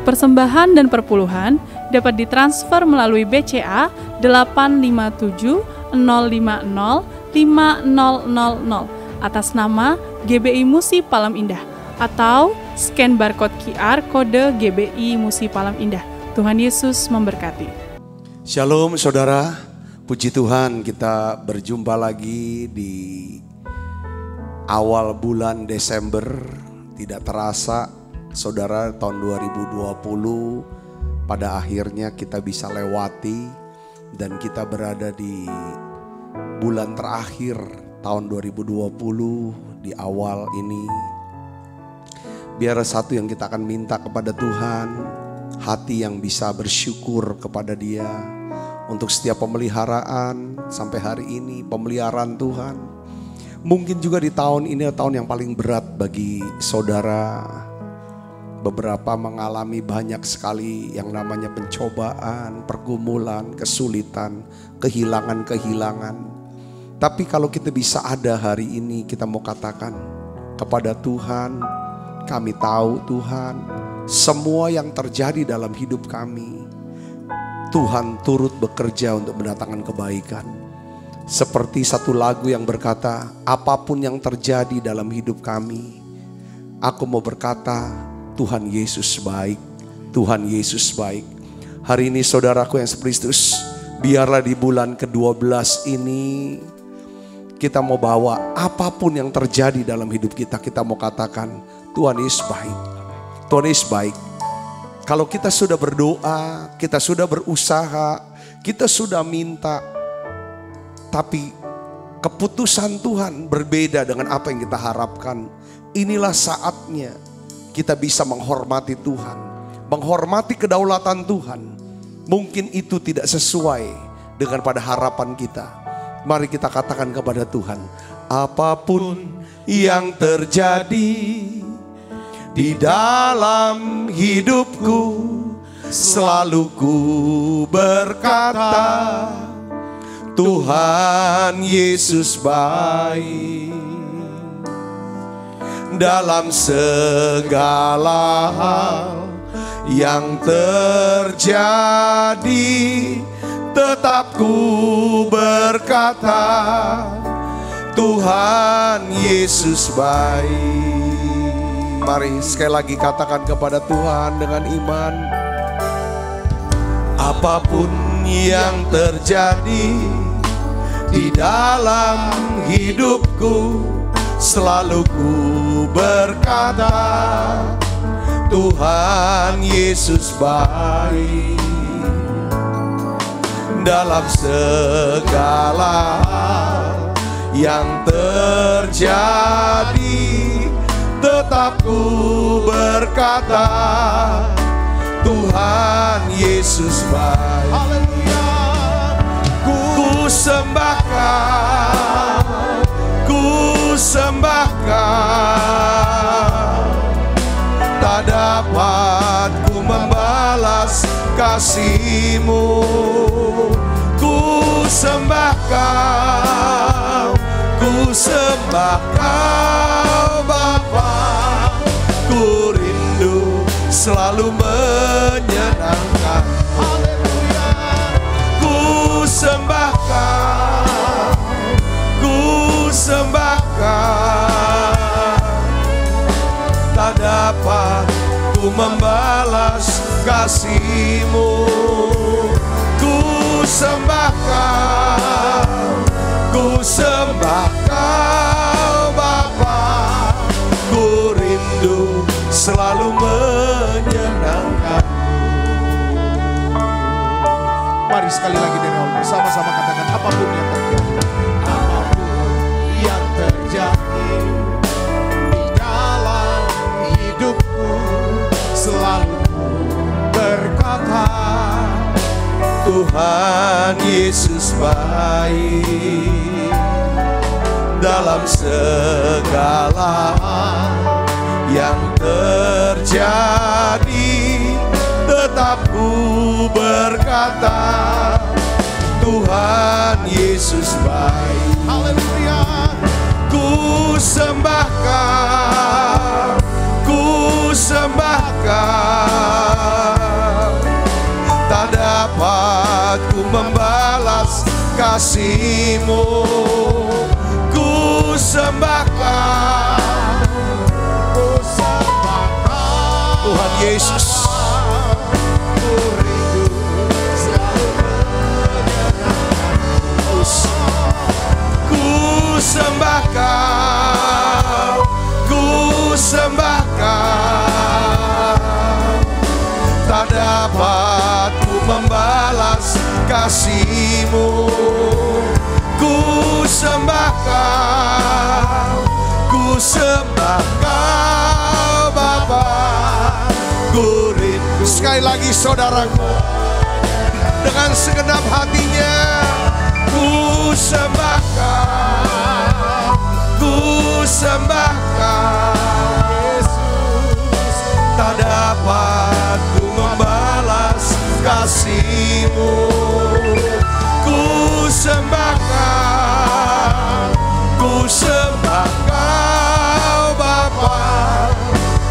Persembahan dan perpuluhan dapat ditransfer melalui BCA 857 050 5000 atas nama GBI Musi Palam Indah atau scan barcode QR kode GBI Musi Palam Indah. Tuhan Yesus memberkati. Shalom saudara, puji Tuhan kita berjumpa lagi di awal bulan Desember. Tidak terasa saudara, tahun 2020 pada akhirnya kita bisa lewati dan kita berada di bulan terakhir tahun 2020 di awal ini. Biar satu yang kita akan minta kepada Tuhan, hati yang bisa bersyukur kepada Dia untuk setiap pemeliharaan sampai hari ini, pemeliharaan Tuhan. Mungkin juga di tahun ini tahun yang paling berat bagi saudara. Beberapa mengalami banyak sekali yang namanya pencobaan, pergumulan, kesulitan, kehilangan-kehilangan. Tapi kalau kita bisa ada hari ini, kita mau katakan kepada Tuhan, kami tahu Tuhan, semua yang terjadi dalam hidup kami, Tuhan turut bekerja untuk mendatangkan kebaikan. Seperti satu lagu yang berkata, apapun yang terjadi dalam hidup kami, aku mau berkata, Tuhan Yesus baik, Tuhan Yesus baik. Hari ini saudaraku yang sekristus, biarlah di bulan ke-12 ini kita mau bawa apapun yang terjadi dalam hidup kita, kita mau katakan Tuhan Yesus baik, Tuhan Yesus baik. Kalau kita sudah berdoa, kita sudah berusaha, kita sudah minta, tapi keputusan Tuhan berbeda dengan apa yang kita harapkan. Inilah saatnya kita bisa menghormati Tuhan, menghormati kedaulatan Tuhan. Mungkin itu tidak sesuai dengan pada harapan kita. Mari kita katakan kepada Tuhan, apapun yang terjadi di dalam hidupku, selalu ku berkata, Tuhan Yesus baik. Dalam segala hal yang terjadi, tetap ku berkata, Tuhan Yesus baik. Mari sekali lagi katakan kepada Tuhan dengan iman. Apapun yang terjadi di dalam hidupku, selalu ku berkata, Tuhan Yesus baik. Dalam segala hal yang terjadi, tetap ku berkata, Tuhan Yesus baik. Haleluya. Ku sembahkan, ku sembahkan, tak dapat ku membalas kasih-Mu. Ku sembahkan, ku sembahkan Bapa. Ku rindu selalu menyenangkan. Haleluya. Ku sembahkan, ku sembahkan, tak dapat ku membalas kasih-Mu. Ku sembahkan, ku sembahkan Bapa. Ku rindu selalu menyenangkan. Mari sekali lagi dengan Allah bersama-sama katakan, apapun yang terjadi, apapun yang terjadi di dalam hidupku, selalu berkata, Tuhan Yesus baik. Dalam segala hal yang terjadi, tetap ku berkata, Tuhan Yesus baik. Haleluya. Ku sembahkan, ku sembahkan, kasih-Mu ku sembahkan, Tuhan Yesus. Ku sembahkan, ku sembahkan, tak dapat ku membalas kasih-Mu. Ku sembahkan, ku sembahkan Bapa, ku rindu. Sekali lagi saudaraku, dengan segenap hatinya, ku sembahkan, ku sembahkan Yesus, tak dapat ku membalas kasih-Mu. Ku sembahkan, ku sembahkan Bapa,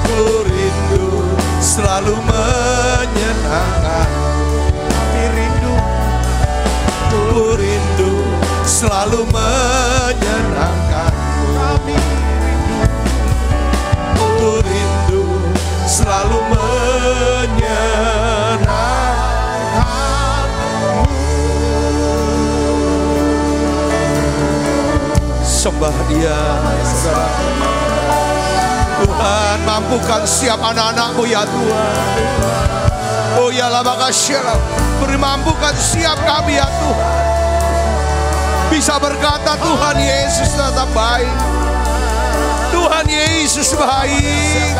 ku rindu selalu menyenangkan. Kami rindu, ku rindu selalu menyenangkan. Kami rindu, ku rindu selalu menyenangkan-Mu. Sembah Dia, Tuhan. Mampukan setiap anak-anak-Mu ya Tuhan. Oh ya lah, makasih, beri mampukan setiap kami ya Tuhan, bisa berkata Tuhan Yesus tetap baik. Tuhan Yesus baik.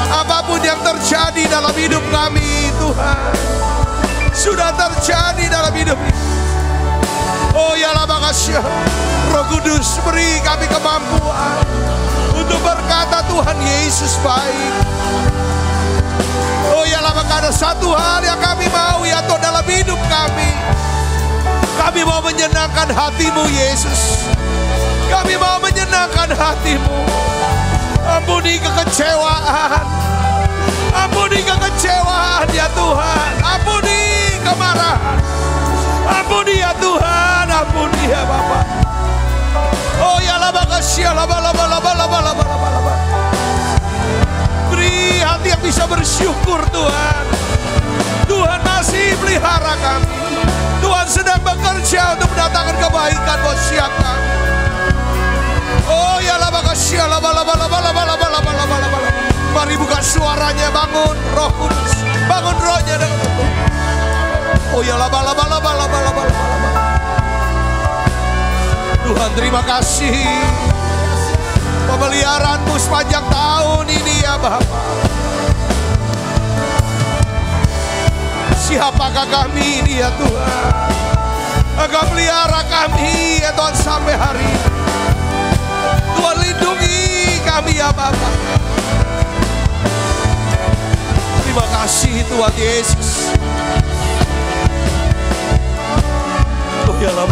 Apapun yang terjadi dalam hidup kami, Tuhan, sudah terjadi dalam hidup ini. Oh ya lah, makasih, Roh Kudus beri kami kemampuan untuk berkata Tuhan Yesus baik. Oh ya lah, maka ada satu hal yang kami mau ya Tuhan dalam hidup kami. Kami mau menyenangkan hati-Mu Yesus. Kami mau menyenangkan hati-Mu. Ampuni kekecewaan, ampuni kekecewaan ya Tuhan. Ampuni kemarahan, ampuni ya Tuhan, ampuni ya Bapa. Oh ya lah, makasih, beri hati yang bisa bersyukur Tuhan. Tuhan masih pelihara kami. Tuhan sedang bekerja untuk mendatangkan kebaikan buat setiap kami. Oh ya lah, makasih, mari buka suaranya, bangun Roh Kudus, bangun rohnya. Oh ya lah, Tuhan terima kasih pemeliharaan-Mu sepanjang tahun ini ya Bapa. Siapakah kami ini ya Tuhan? Engkau pelihara kami ya Tuhan sampai hari ini. Tuhan lindungi kami ya Bapa. Terima kasih Tuhan Yesus. Oh ya lah,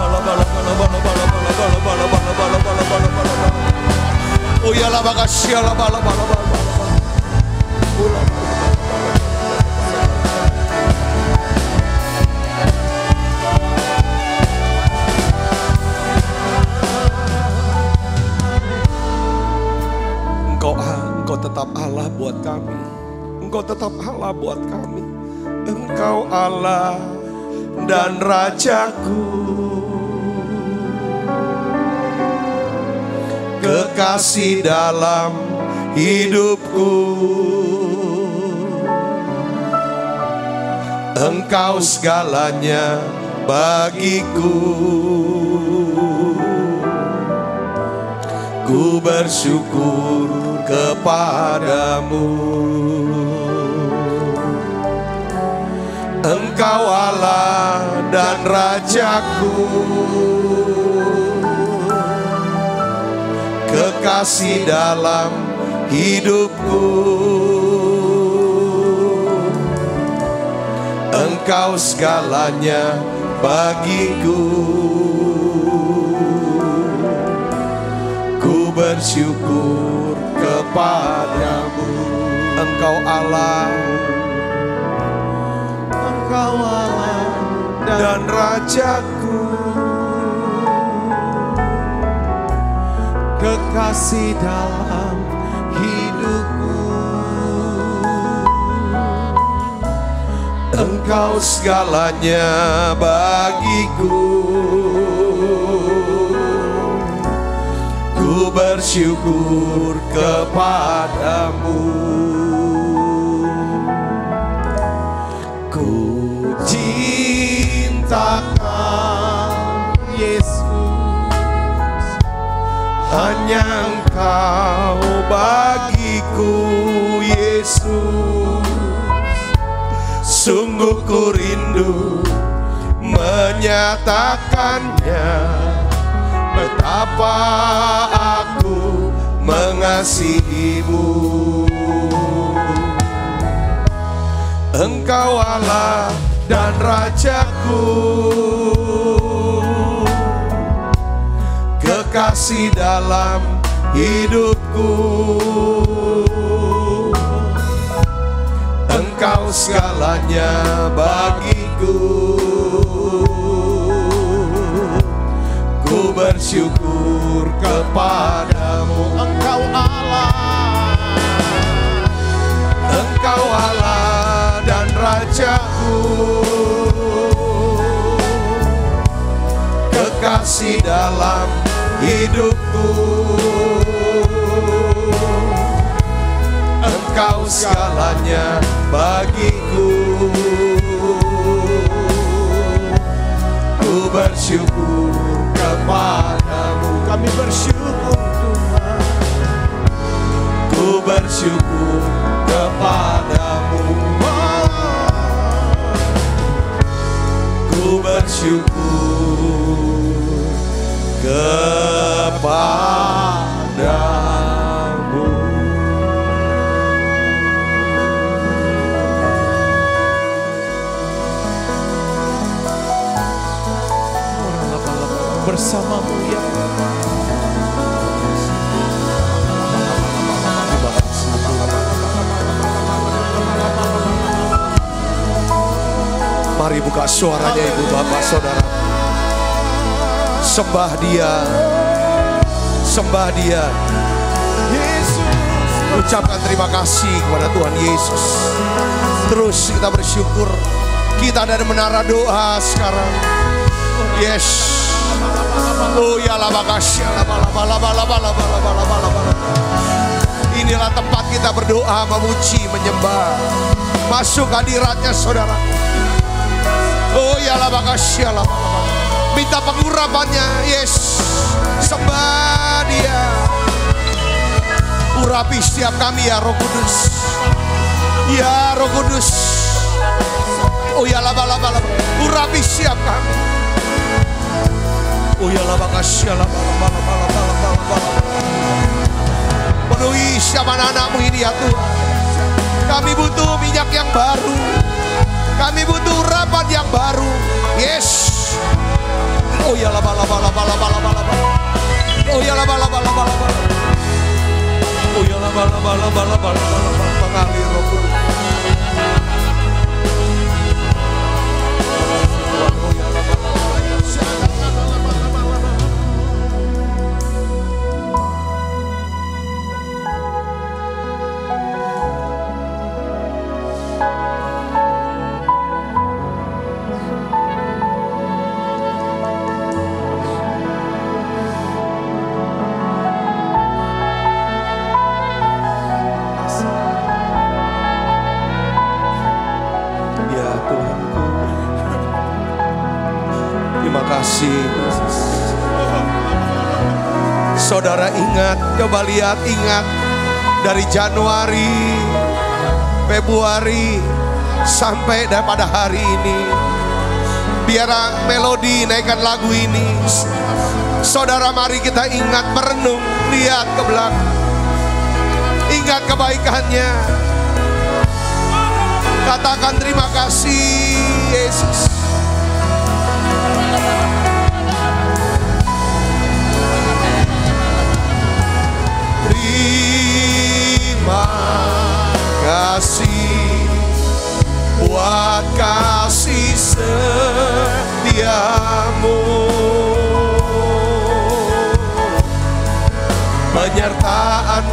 oh ya lah, makasih, Engkau tetap Allah buat kami. Engkau tetap Allah buat kami. Engkau Allah dan Rajaku, kekasih dalam hidupku. Engkau segalanya bagiku. Ku bersyukur kepadamu. Engkau Allah dan Rajaku, kekasih dalam hidupku. Engkau segalanya bagiku. Ku bersyukur kepadamu. Engkau Allah, Engkau Allah dan Rajaku, kekasih dalam hidupku. Engkau segalanya bagiku. Ku bersyukur kepadamu. Ku cintakan Yesus, hanya Engkau bagiku Yesus. Sungguh ku rindu menyatakannya, betapa aku mengasihimu. Engkau Allah dan Rajaku, kekasih dalam hidupku. Engkau segalanya bagiku. Ku bersyukur kepadamu. Engkau Allah, Engkau Allah dan Rajaku, kekasih dalam hidupku. Engkau segalanya bagiku. Ku bersyukur kepadamu. Kami bersyukur Tuhan. Ku bersyukur kepadamu. Ku bersyukur kepadamu. Bersamamu ya mari buka suaranya ibu bapak saudara. Sembah dia, sembah dia. Ucapkan terima kasih kepada Tuhan Yesus. Terus kita bersyukur. Kita ada di menara doa sekarang. Yes. Oh ya inilah tempat kita berdoa, memuji, menyembah. Masuk hadiratnya saudara. Oh ya minta pengurapannya. Yes, sembah dia. Urapi setiap kami ya Roh Kudus. Ya Roh Kudus. Oh ya urapi setiap kami. Oh ya penuhi siapa anak-anakmu ini ya Tuhan. Kami butuh minyak yang baru. Kami butuh urapan yang baru. Yes. Oh ya Oh ya Oh ya mengalir Roh Kudus. Saudara ingat, coba lihat, ingat dari Januari, Februari sampai daripada hari ini. Biar melodi naikkan lagu ini. Saudara mari kita ingat, merenung, lihat ke belakang. Ingat kebaikannya. Katakan terima kasih Yesus. Terima kasih buat kasih setiamu,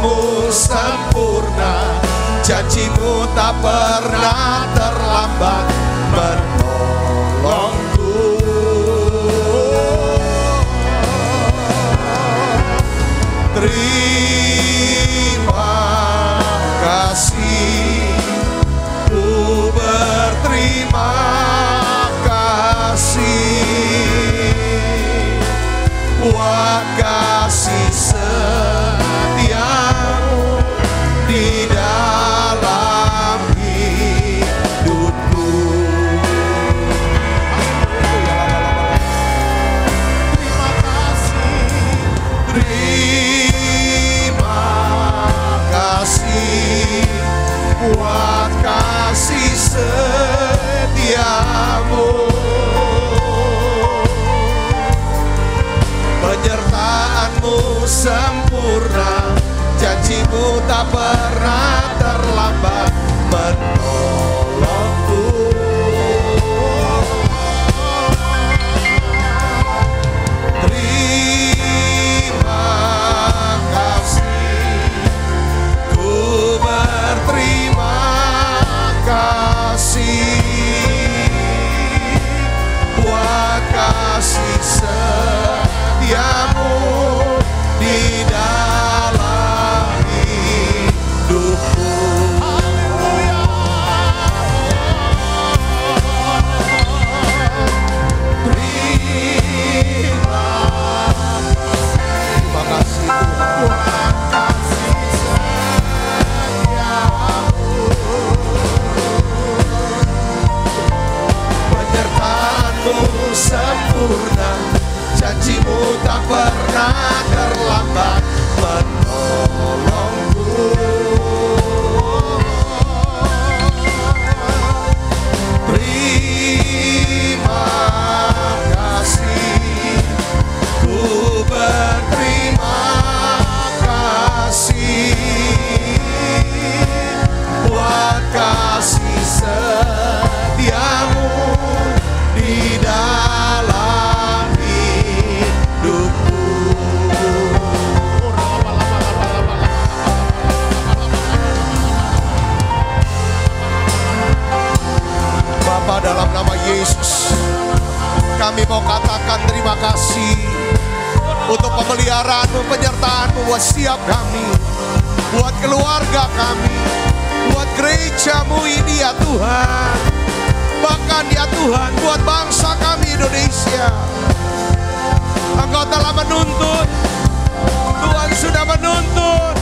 penyertaanmu sempurna, janjimu tak pernah terlambat menolongku. Terima kasih, ku berterima kasih buat kasih setiamu di dalam hidupku. Terima kasih, terima kasih buat kasih setiamu. Penyertaanmu sempurna, janjimu tak pernah terlambat menolongku. Terima kasih, ku berterima kasih buat kasih setiamu di dalam hidupku. Terima kasih buat kasih setiamu. Penyertaanmu sempurna, janjimu tak pernah terlambat menolongku. Terima kasih, ku berterima kasih buat kasih setiamu di dalam hidupku. Bapa, dalam nama Yesus, kami mau katakan terima kasih untuk pemeliharaanmu, penyertaanmu buat setiap kami, buat keluarga kami, buat gerejamu ini ya Tuhan. Bahkan ya Tuhan, buat bangsa kami Indonesia. Engkau telah menuntun, Tuhan sudah menuntun.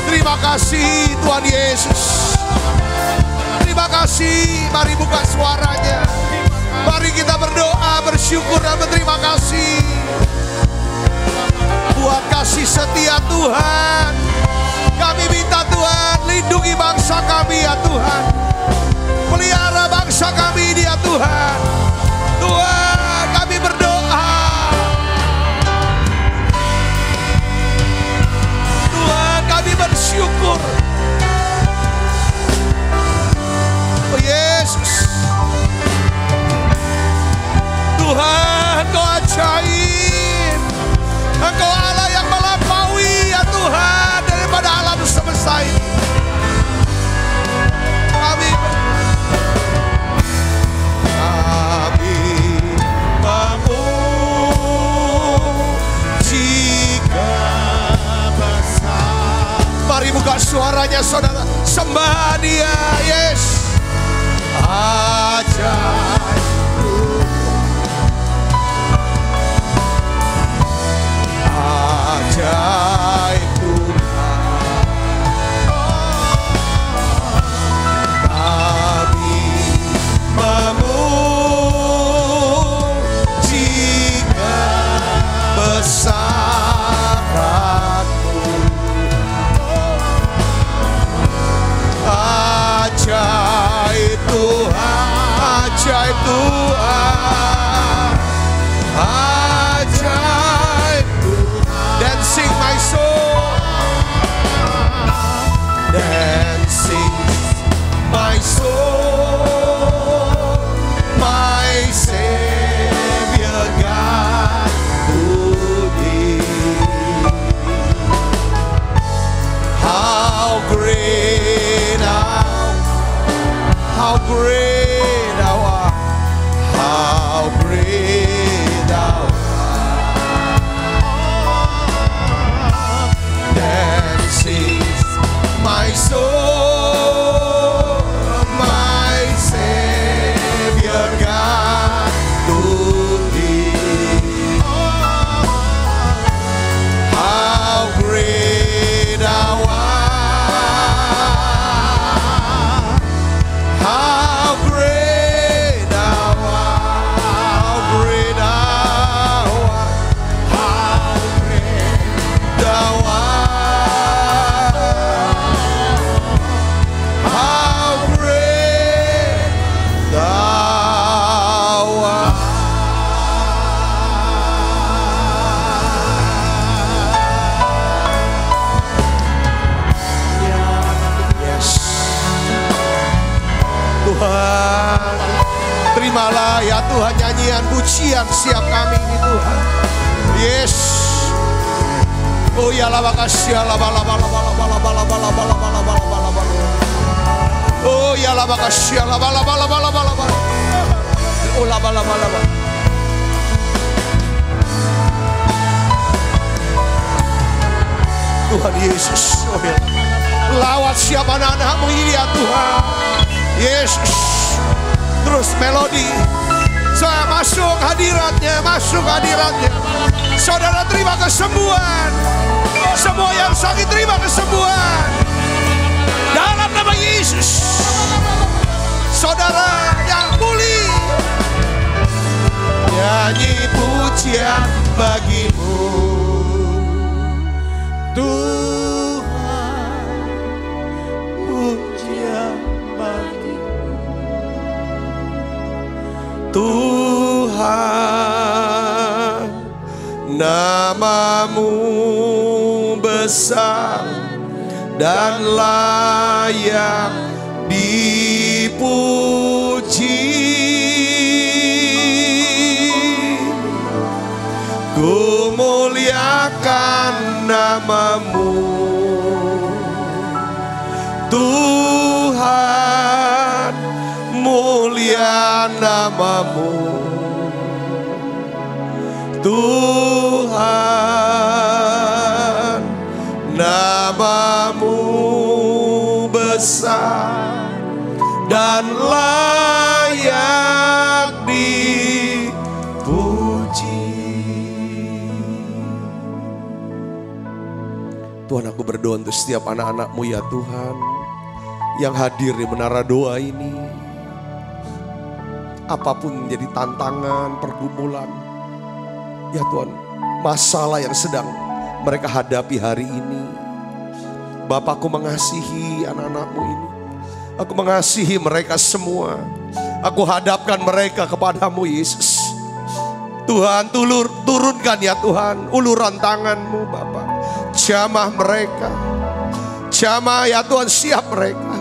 Terima kasih Tuhan Yesus. Terima kasih, mari buka suaranya. Mari kita berdoa, bersyukur dan berterima kasih buat kasih setia Tuhan. Kami minta Tuhan, lindungi bangsa kami ya Tuhan. Pelihara bangsa kami ini ya Tuhan. Tuhan, kami berdoa. Tuhan, kami bersyukur. Oh Yesus, Tuhan, Kau ajaib. Engkau Allah yang melampaui ya Tuhan daripada alam semesta ini. Kami memujikan besar. Mari buka suaranya saudara, sembah Dia. Yes, ajaib Tuhan. Kami memujikan besar-Mu. Ajaib Tuhan, ajaib Tuhan, ajaib Tuhan. Dancing my soul, dancing my soul, my Savior God, who did. Tuhan. Terimalah ya Tuhan nyanyian pujian siap kami ini Tuhan. Yes. Oh ya la makasih la bala bala bala bala bala bala bala bala bala bala bala. Oh ya la makasih la bala bala bala bala bala. Oh la bala bala bala. Tuhan Yesus, oh ya. Lawat siapa anak-anakmu ini ya Tuhan. Yesus. Terus melodi. Saya masuk hadiratnya, masuk hadiratnya. Saudara terima kesembuhan. Semua yang sakit terima kesembuhan. Dalam nama Yesus. Saudara yang pulih. Nyanyi pujian bagimu Tuhan, pujian bagimu Tuhan, namamu besar dan layak dipuji. Ku muliakan namamu Tuhan, mulia namamu Tuhan, namamu besar dan layak dipuji. Tuhan, aku berdoa untuk setiap anak-anak-Mu ya Tuhan, yang hadir di menara doa ini. Apapun menjadi tantangan, pergumulan, ya Tuhan, masalah yang sedang mereka hadapi hari ini. Bapa, aku mengasihi anak-anak-Mu ini. Aku mengasihi mereka semua. Aku hadapkan mereka kepadamu Yesus. Tuhan, turunkan ya Tuhan uluran tangan-Mu Bapa. Jamah mereka. Jamah ya Tuhan, siap mereka.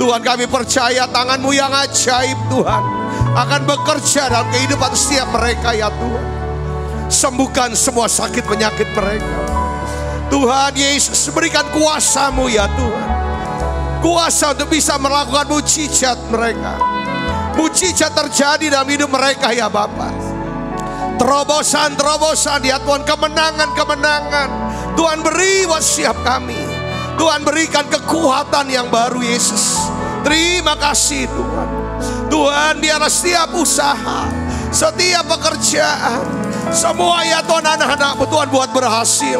Tuhan, kami percaya tangan-Mu yang ajaib Tuhan akan bekerja dalam kehidupan setiap mereka ya Tuhan. Sembuhkan semua sakit penyakit mereka. Tuhan Yesus, berikan kuasa-Mu ya Tuhan. Kuasa untuk bisa melakukan mujizat mereka. Mujizat terjadi dalam hidup mereka ya Bapa. Terobosan-terobosan ya Tuhan, kemenangan-kemenangan Tuhan beri buat setiap kami. Tuhan berikan kekuatan yang baru Yesus. Terima kasih Tuhan. Tuhan, biarlah setiap usaha, setiap pekerjaan, semua ya Tuhan anak-anak-Mu Tuhan buat berhasil.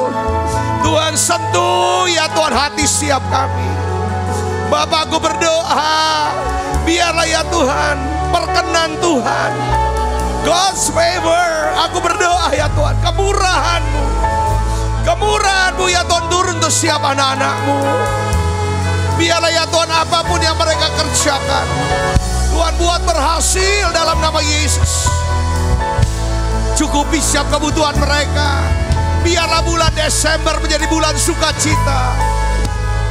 Tuhan, sentuh ya Tuhan hati setiap kami. Bapak, aku berdoa, biarlah ya Tuhan perkenan Tuhan, God's favor. Aku berdoa ya Tuhan, kemurahan-Mu, kemurahan-Mu ya Tuhan turun untuk setiap anak-anak-Mu. Biarlah ya Tuhan apapun yang mereka kerjakan, Tuhan buat berhasil dalam nama Yesus. Cukupi setiap kebutuhan mereka. Biarlah bulan Desember menjadi bulan sukacita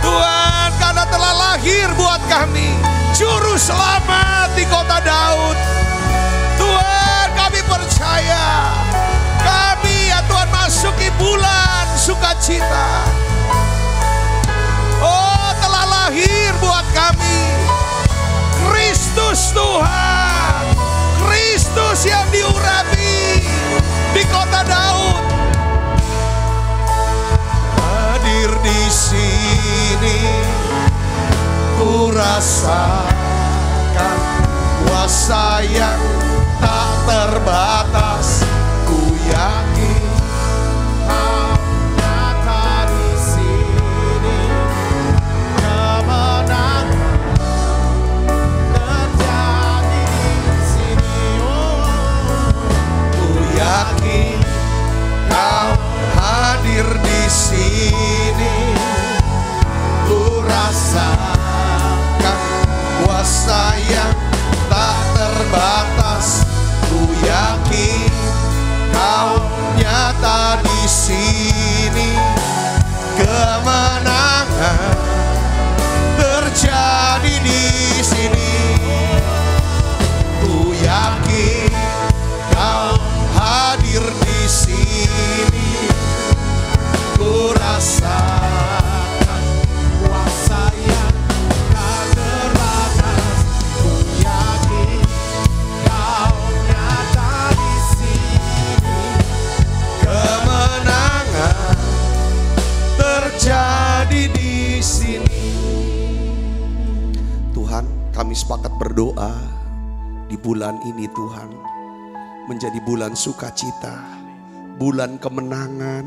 Tuhan, karena telah lahir buat kami Juru Selamat di kota Daud. Tuhan, kami percaya kami ya Tuhan masuki bulan sukacita. Oh, telah lahir buat kami Kristus Tuhan, Kristus yang diurapi di kota Daud. Hadir di sini, ku rasakan kuasa yang tak terbatas. Ku yakin Kau nyata di sini, kemenangan terjadi di sini. Ku yakin Kau hadir di sini, ku rasakan kuasa yang tak terbatas. Ku yakin Kau nyata di sini, kemenangan terjadi di sini. Tuhan, kami sepakat berdoa di bulan ini Tuhan menjadi bulan sukacita, bulan kemenangan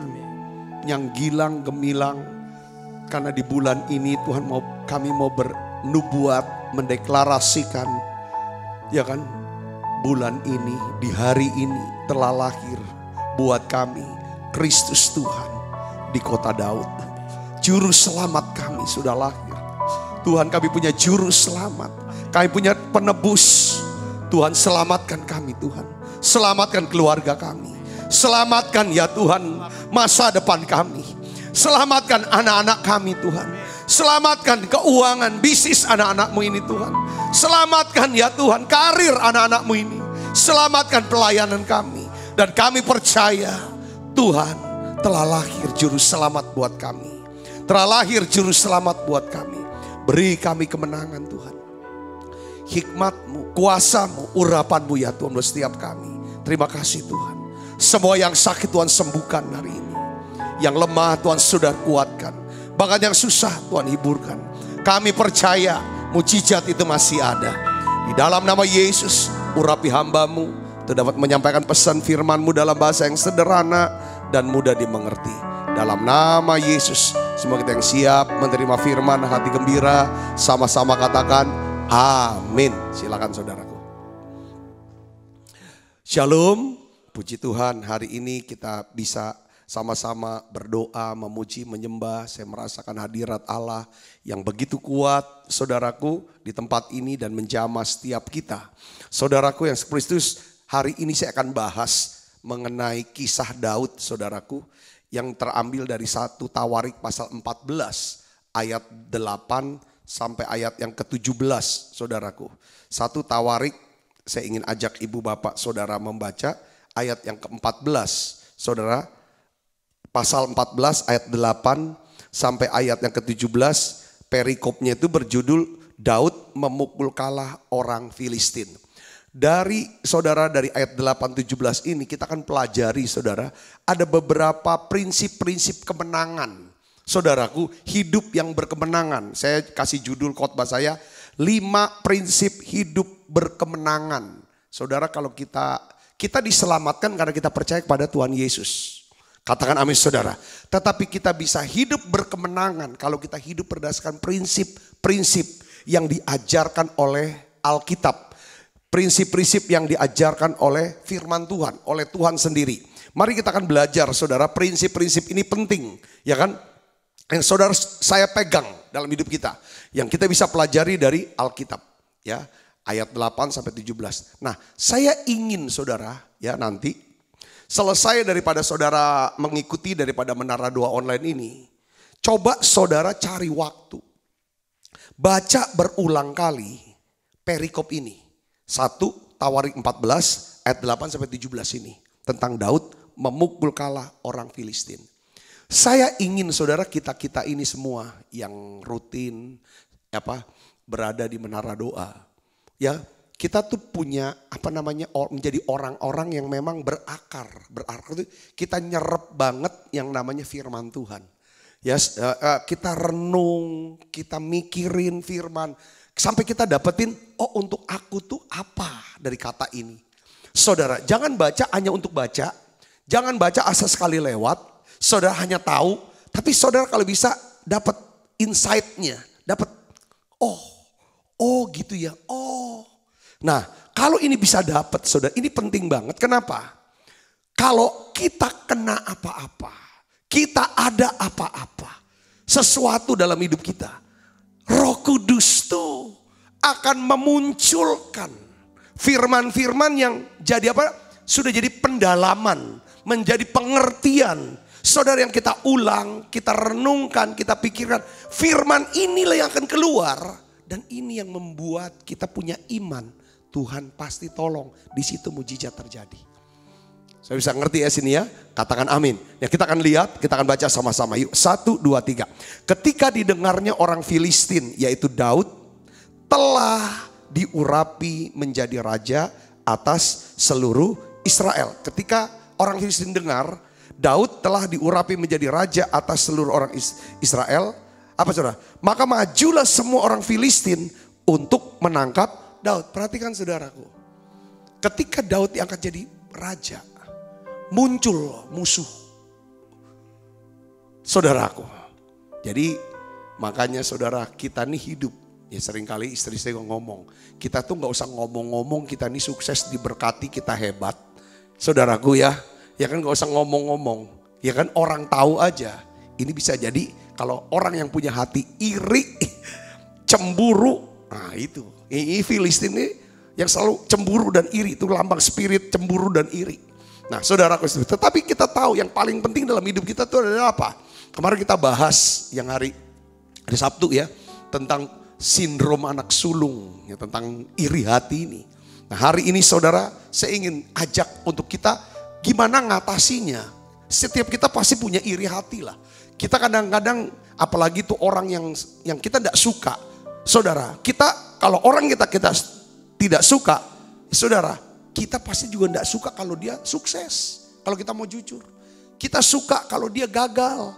yang gilang gemilang. Karena di bulan ini Tuhan kami mau bernubuat, mendeklarasikan, ya kan, bulan ini, di hari ini telah lahir buat kami Kristus Tuhan di kota Daud. Juru selamat kami sudah lahir. Tuhan, kami punya juru selamat, kami punya penebus. Tuhan, selamatkan kami Tuhan, selamatkan keluarga kami, selamatkan ya Tuhan masa depan kami, selamatkan anak-anak kami Tuhan, selamatkan keuangan bisnis anak-anakmu ini Tuhan, selamatkan ya Tuhan karir anak-anakmu ini, selamatkan pelayanan kami. Dan kami percaya Tuhan telah lahir juru selamat buat kami, telah lahir juru selamat buat kami. Beri kami kemenangan Tuhan, hikmat-Mu, kuasa-Mu, urapan-Mu ya Tuhan buat setiap kami. Terima kasih Tuhan. Semua yang sakit Tuhan sembuhkan hari ini, yang lemah Tuhan sudah kuatkan, bahkan yang susah Tuhan hiburkan. Kami percaya mujizat itu masih ada. Di dalam nama Yesus, urapi hamba-Mu untuk dapat menyampaikan pesan firman-Mu dalam bahasa yang sederhana dan mudah dimengerti. Dalam nama Yesus, semua kita yang siap menerima firman, hati gembira, sama-sama katakan amin. Silakan saudaraku. Shalom, puji Tuhan, hari ini kita bisa sama-sama berdoa, memuji, menyembah. Saya merasakan hadirat Allah yang begitu kuat saudaraku di tempat ini dan menjamah setiap kita. Saudaraku yang Kristus, hari ini saya akan bahas mengenai kisah Daud saudaraku, yang terambil dari 1 Tawarik pasal 14 ayat 8 sampai ayat yang ke-17 saudaraku. 1 Tawarik, saya ingin ajak ibu bapak saudara membaca ayat yang ke-14 saudara. Pasal 14 ayat 8 sampai ayat yang ke-17, perikopnya itu berjudul Daud memukul kalah orang Filistin. Dari ayat 8-17 ini kita akan pelajari saudara, ada beberapa prinsip-prinsip kemenangan. Saudaraku, hidup yang berkemenangan. Saya kasih judul khotbah saya, 5 prinsip hidup berkemenangan. Saudara, kalau kita diselamatkan karena kita percaya kepada Tuhan Yesus. Katakan amin saudara. Tetapi kita bisa hidup berkemenangan kalau kita hidup berdasarkan prinsip-prinsip yang diajarkan oleh Alkitab. Prinsip-prinsip yang diajarkan oleh firman Tuhan, oleh Tuhan sendiri. Mari kita akan belajar saudara, prinsip-prinsip ini penting, ya kan? Yang saudara saya pegang dalam hidup kita, yang kita bisa pelajari dari Alkitab, ya, ayat 8 sampai 17. Nah, saya ingin saudara, ya, nanti selesai daripada saudara mengikuti daripada Menara Doa online ini, coba saudara cari waktu, baca berulang kali perikop ini. 1 Tawarik 14 ayat 8 sampai 17 ini tentang Daud memukul kalah orang Filistin. Saya ingin saudara kita ini semua yang rutin berada di Menara Doa, ya, kita tuh punya menjadi orang-orang yang memang berakar itu kita nyerap banget yang namanya firman Tuhan. Ya, kita renung, kita mikirin firman. Sampai kita dapetin, oh untuk aku tuh apa dari kata ini. Saudara, jangan baca hanya untuk baca. Jangan baca asal sekali lewat. Saudara hanya tahu. Tapi saudara kalau bisa dapat insight-nya. Dapat, oh gitu ya, oh. Nah, kalau ini bisa dapat saudara, ini penting banget. Kenapa? Kalau kita kena apa-apa, kita ada apa-apa, sesuatu dalam hidup kita, Roh Kudus tuh akan memunculkan firman-firman yang jadi sudah jadi pendalaman, menjadi pengertian. Saudara, yang kita ulang, kita renungkan, kita pikirkan, firman inilah yang akan keluar. Dan ini yang membuat kita punya iman. Tuhan pasti tolong, di situ mujizat terjadi. Saya bisa ngerti ya sini ya, katakan amin. Ya, kita akan lihat, kita akan baca sama-sama. Yuk, 1, 2, 3. Ketika didengarnya orang Filistin, yaitu Daud, telah diurapi menjadi raja atas seluruh Israel. Ketika orang Filistin dengar, Daud telah diurapi menjadi raja atas seluruh orang Israel. Apa saudara? Maka majulah semua orang Filistin untuk menangkap Daud. Perhatikan saudaraku. Ketika Daud diangkat jadi raja, muncul musuh. Saudaraku. Jadi makanya saudara, kita nih hidup. Ya seringkali istri saya ngomong, kita tuh gak usah ngomong-ngomong, kita nih sukses, diberkati, kita hebat. Saudaraku ya kan gak usah ngomong-ngomong. Ya kan orang tahu aja. Ini bisa jadi kalau orang yang punya hati iri, cemburu. Nah itu, ini Filistin ini yang selalu cemburu dan iri. Itu lambang spirit cemburu dan iri. Nah saudaraku, tetapi kita tahu yang paling penting dalam hidup kita itu adalah apa? Kemarin kita bahas yang hari Sabtu ya, tentang sindrom anak sulung, ya, tentang iri hati ini. Nah hari ini saudara, saya ingin ajak untuk kita gimana ngatasinya. Setiap kita pasti punya iri hati lah. Kita kadang-kadang, apalagi tuh orang yang kita tidak suka. Saudara, kita kalau orang kita tidak suka, saudara, kita pasti juga tidak suka kalau dia sukses. Kalau kita mau jujur, kita suka kalau dia gagal.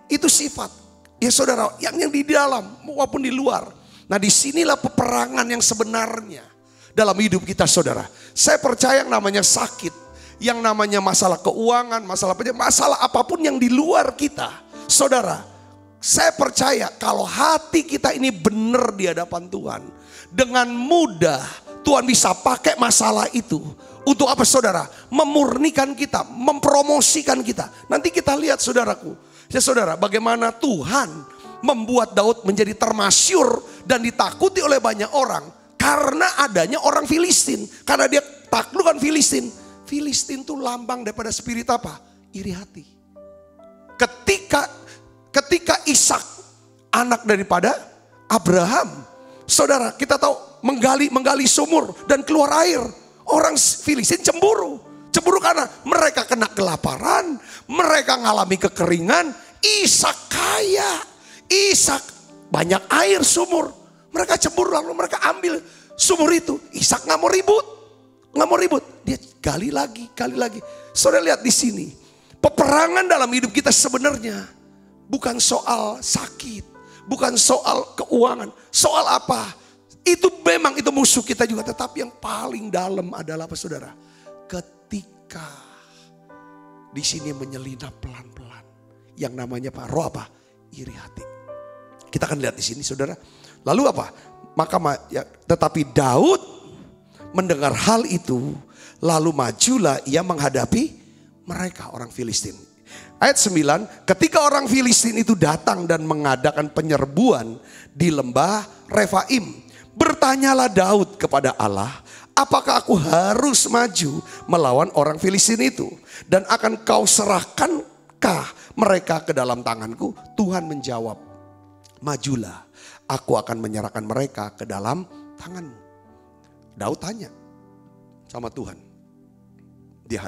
Itu sifat, ya saudara, yang di dalam maupun di luar. Nah disinilah peperangan yang sebenarnya dalam hidup kita saudara. Saya percaya yang namanya sakit, yang namanya masalah keuangan, masalah apapun yang di luar kita. Saudara, saya percaya kalau hati kita ini benar di hadapan Tuhan, dengan mudah Tuhan bisa pakai masalah itu. Untuk apa saudara? Memurnikan kita, mempromosikan kita. Nanti kita lihat saudaraku. Ya saudara, bagaimana Tuhan membuat Daud menjadi termasyur dan ditakuti oleh banyak orang. Karena adanya orang Filistin. Karena dia taklukkan Filistin. Filistin itu lambang daripada spirit apa? Iri hati. Ketika Ishak, anak daripada Abraham. Saudara, kita tahu menggali sumur dan keluar air. Orang Filistin cemburu. Cemburu karena mereka kena kelaparan, mereka ngalami kekeringan. Ishak kaya, Ishak banyak air sumur. Mereka cemburu lalu mereka ambil sumur itu. Ishak nggak mau ribut, dia gali lagi. Saudara lihat di sini, peperangan dalam hidup kita sebenarnya bukan soal sakit, bukan soal keuangan, soal apa? Itu memang itu musuh kita juga, tetapi yang paling dalam adalah apa saudara? Ketika di sini menyelinap pelan-pelan, yang namanya apa? Roh apa? Iri hati. Kita akan lihat di sini, saudara. Lalu apa? Tetapi Daud mendengar hal itu, lalu majulah ia menghadapi mereka orang Filistin. Ayat 9, ketika orang Filistin itu datang dan mengadakan penyerbuan di lembah Refaim, bertanyalah Daud kepada Allah, apakah aku harus maju melawan orang Filistin itu? Dan akan kau serahkankah mereka ke dalam tanganku? Tuhan menjawab, majulah, aku akan menyerahkan mereka ke dalam tanganmu. Daud tanya sama Tuhan. Dia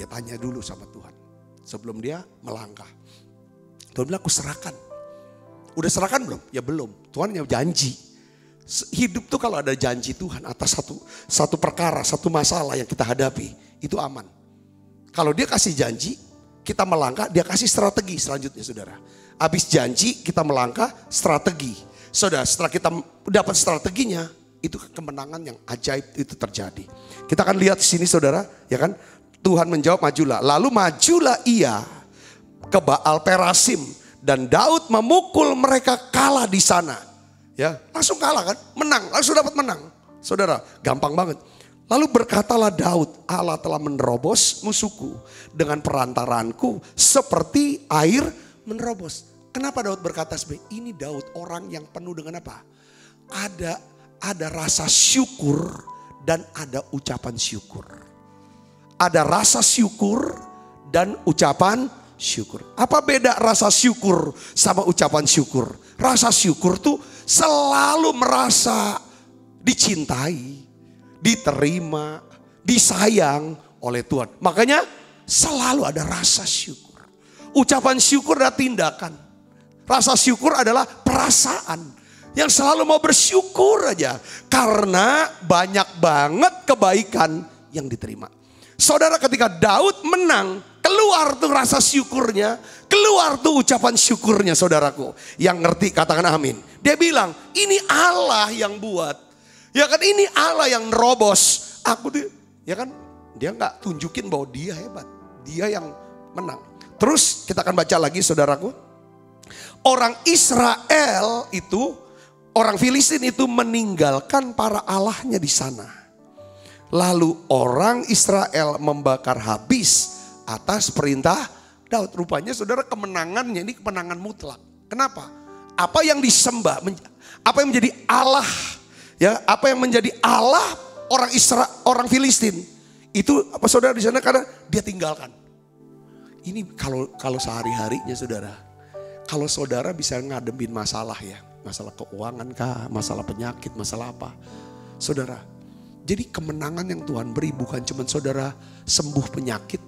tanya dulu sama Tuhan. Sebelum dia melangkah. Tuhan bilang, aku serahkan. Udah serahkan belum? Ya belum. Tuhan yang janji. Hidup tuh kalau ada janji Tuhan atas satu perkara, satu masalah yang kita hadapi, itu aman. Kalau dia kasih janji, kita melangkah, dia kasih strategi selanjutnya saudara. Habis janji, kita melangkah, strategi. Saudara, setelah kita dapat strateginya, itu kemenangan yang ajaib itu terjadi. Kita akan lihat di sini saudara, ya kan? Tuhan menjawab, majulah. Lalu majulah ia ke Baal Perasim dan Daud memukul mereka kalah di sana. Ya, langsung kalah kan? Menang, langsung dapat menang. Saudara, gampang banget. Lalu berkatalah Daud, Allah telah menerobos musuhku dengan perantaranku seperti air menerobos. Kenapa Daud berkata seperti ini? Daud orang yang penuh dengan apa? Ada rasa syukur dan ada ucapan syukur. Ada rasa syukur dan ucapan syukur. Apa beda rasa syukur sama ucapan syukur? Rasa syukur tuh selalu merasa dicintai, diterima, disayang oleh Tuhan. Makanya selalu ada rasa syukur. Ucapan syukur adalah tindakan. Rasa syukur adalah perasaan yang selalu mau bersyukur aja. Karena banyak banget kebaikan yang diterima. Saudara, ketika Daud menang keluar tuh rasa syukurnya, keluar tuh ucapan syukurnya saudaraku. Yang ngerti katakan amin. Dia bilang, ini Allah yang buat. Ya kan, ini Allah yang nerobos. Ya kan, dia nggak tunjukin bahwa dia hebat. Dia yang menang. Terus kita akan baca lagi saudaraku. Orang Israel itu, orang Filistin itu meninggalkan para allahnya di sana. Lalu orang Israel membakar habis atas perintah Daud. Rupanya saudara, kemenangannya ini kemenangan mutlak. Kenapa? Apa yang disembah, apa yang menjadi Allah, ya, apa yang menjadi Allah orang Israel, orang Filistin, itu apa saudara di sana, karena dia tinggalkan. Ini kalau sehari-harinya saudara, kalau saudara bisa ngademin masalah ya, masalah keuangan kah, masalah penyakit, masalah apa, saudara. Jadi kemenangan yang Tuhan beri bukan cuma saudara sembuh penyakit,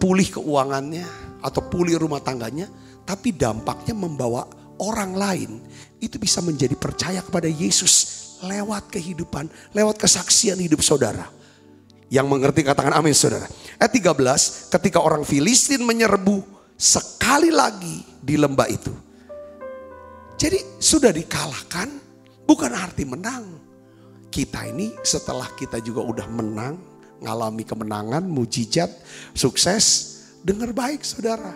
pulih keuangannya, atau pulih rumah tangganya, tapi dampaknya membawa orang lain itu bisa menjadi percaya kepada Yesus lewat kehidupan, lewat kesaksian hidup saudara. Yang mengerti katakan amin saudara. Ayat 13, ketika orang Filistin menyerbu sekali lagi di lembah itu. Jadi sudah dikalahkan bukan arti menang. Kita ini setelah kita juga udah menang, ngalami kemenangan, mujizat, sukses, dengar baik saudara.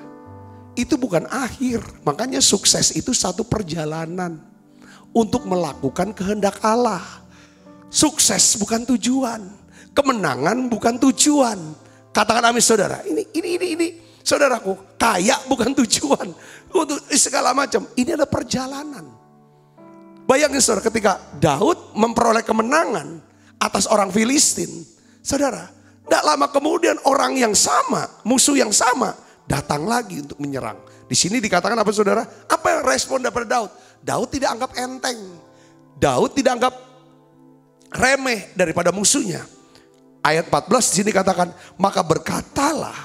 Itu bukan akhir, makanya sukses itu satu perjalanan untuk melakukan kehendak Allah. Sukses bukan tujuan, kemenangan bukan tujuan. Katakan amin saudara. Ini saudaraku, kaya bukan tujuan untuk segala macam. Ini adalah perjalanan. Bayangin saudara, ketika Daud memperoleh kemenangan atas orang Filistin, saudara, tidak lama kemudian orang yang sama, musuh yang sama datang lagi untuk menyerang. Di sini dikatakan apa saudara? Apa yang respon daripada Daud? Daud tidak anggap enteng. Daud tidak anggap remeh daripada musuhnya. Ayat 14 di sini katakan, maka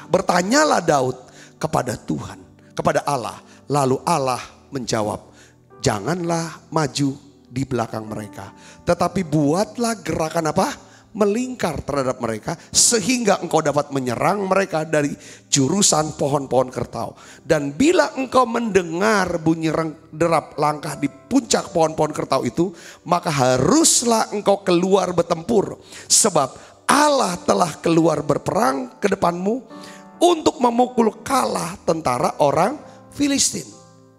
bertanyalah Daud kepada Tuhan, kepada Allah. Lalu Allah menjawab, janganlah maju di belakang mereka, tetapi buatlah gerakan apa? Melingkar terhadap mereka, sehingga engkau dapat menyerang mereka dari jurusan pohon-pohon kertau. Dan bila engkau mendengar bunyi derap langkah di puncak pohon-pohon kertau itu, maka haruslah engkau keluar bertempur, sebab Allah telah keluar berperang ke depanmu untuk memukul kalah tentara orang Filistin.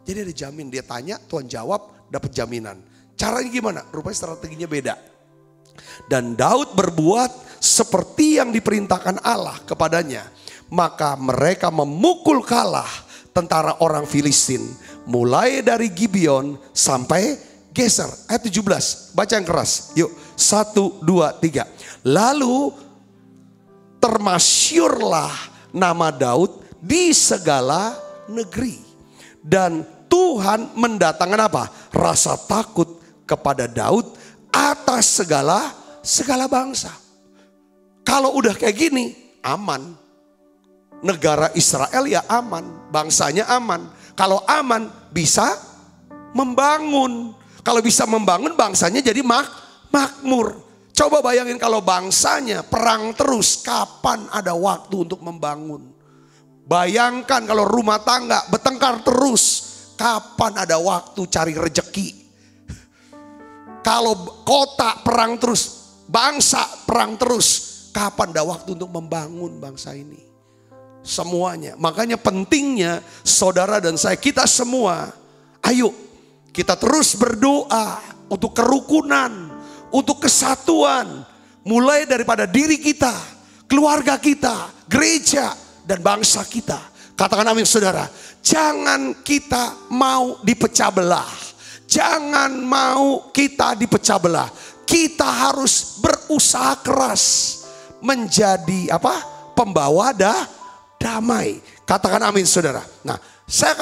Jadi ada jamin, dia tanya, Tuhan jawab, dapat jaminan. Caranya gimana? Rupanya strateginya beda. Dan Daud berbuat seperti yang diperintahkan Allah kepadanya. Maka mereka memukul kalah tentara orang Filistin. Mulai dari Gibeon sampai Geser. Ayat 17, baca yang keras. Yuk, 1, 2, 3. Lalu termasyurlah nama Daud di segala negeri. Dan Tuhan mendatangkan apa? Rasa takut kepada Daud atas segala bangsa. Kalau udah kayak gini, aman. Negara Israel ya aman, bangsanya aman. Kalau aman bisa membangun. Kalau bisa membangun, bangsanya jadi makmur. Coba bayangin kalau bangsanya perang terus, kapan ada waktu untuk membangun? Bayangkan kalau rumah tangga bertengkar terus, kapan ada waktu cari rejeki? Kalau kota perang terus, bangsa perang terus, kapan ada waktu untuk membangun bangsa ini? Semuanya. Makanya pentingnya saudara dan saya, kita semua, ayo kita terus berdoa untuk kerukunan, untuk kesatuan, mulai daripada diri kita, keluarga kita, gereja, dan bangsa kita. Katakan amin saudara. Jangan kita mau dipecah belah. Jangan mau kita dipecah belah. Kita harus berusaha keras menjadi apa? Pembawa damai. Katakan amin saudara. Nah, saya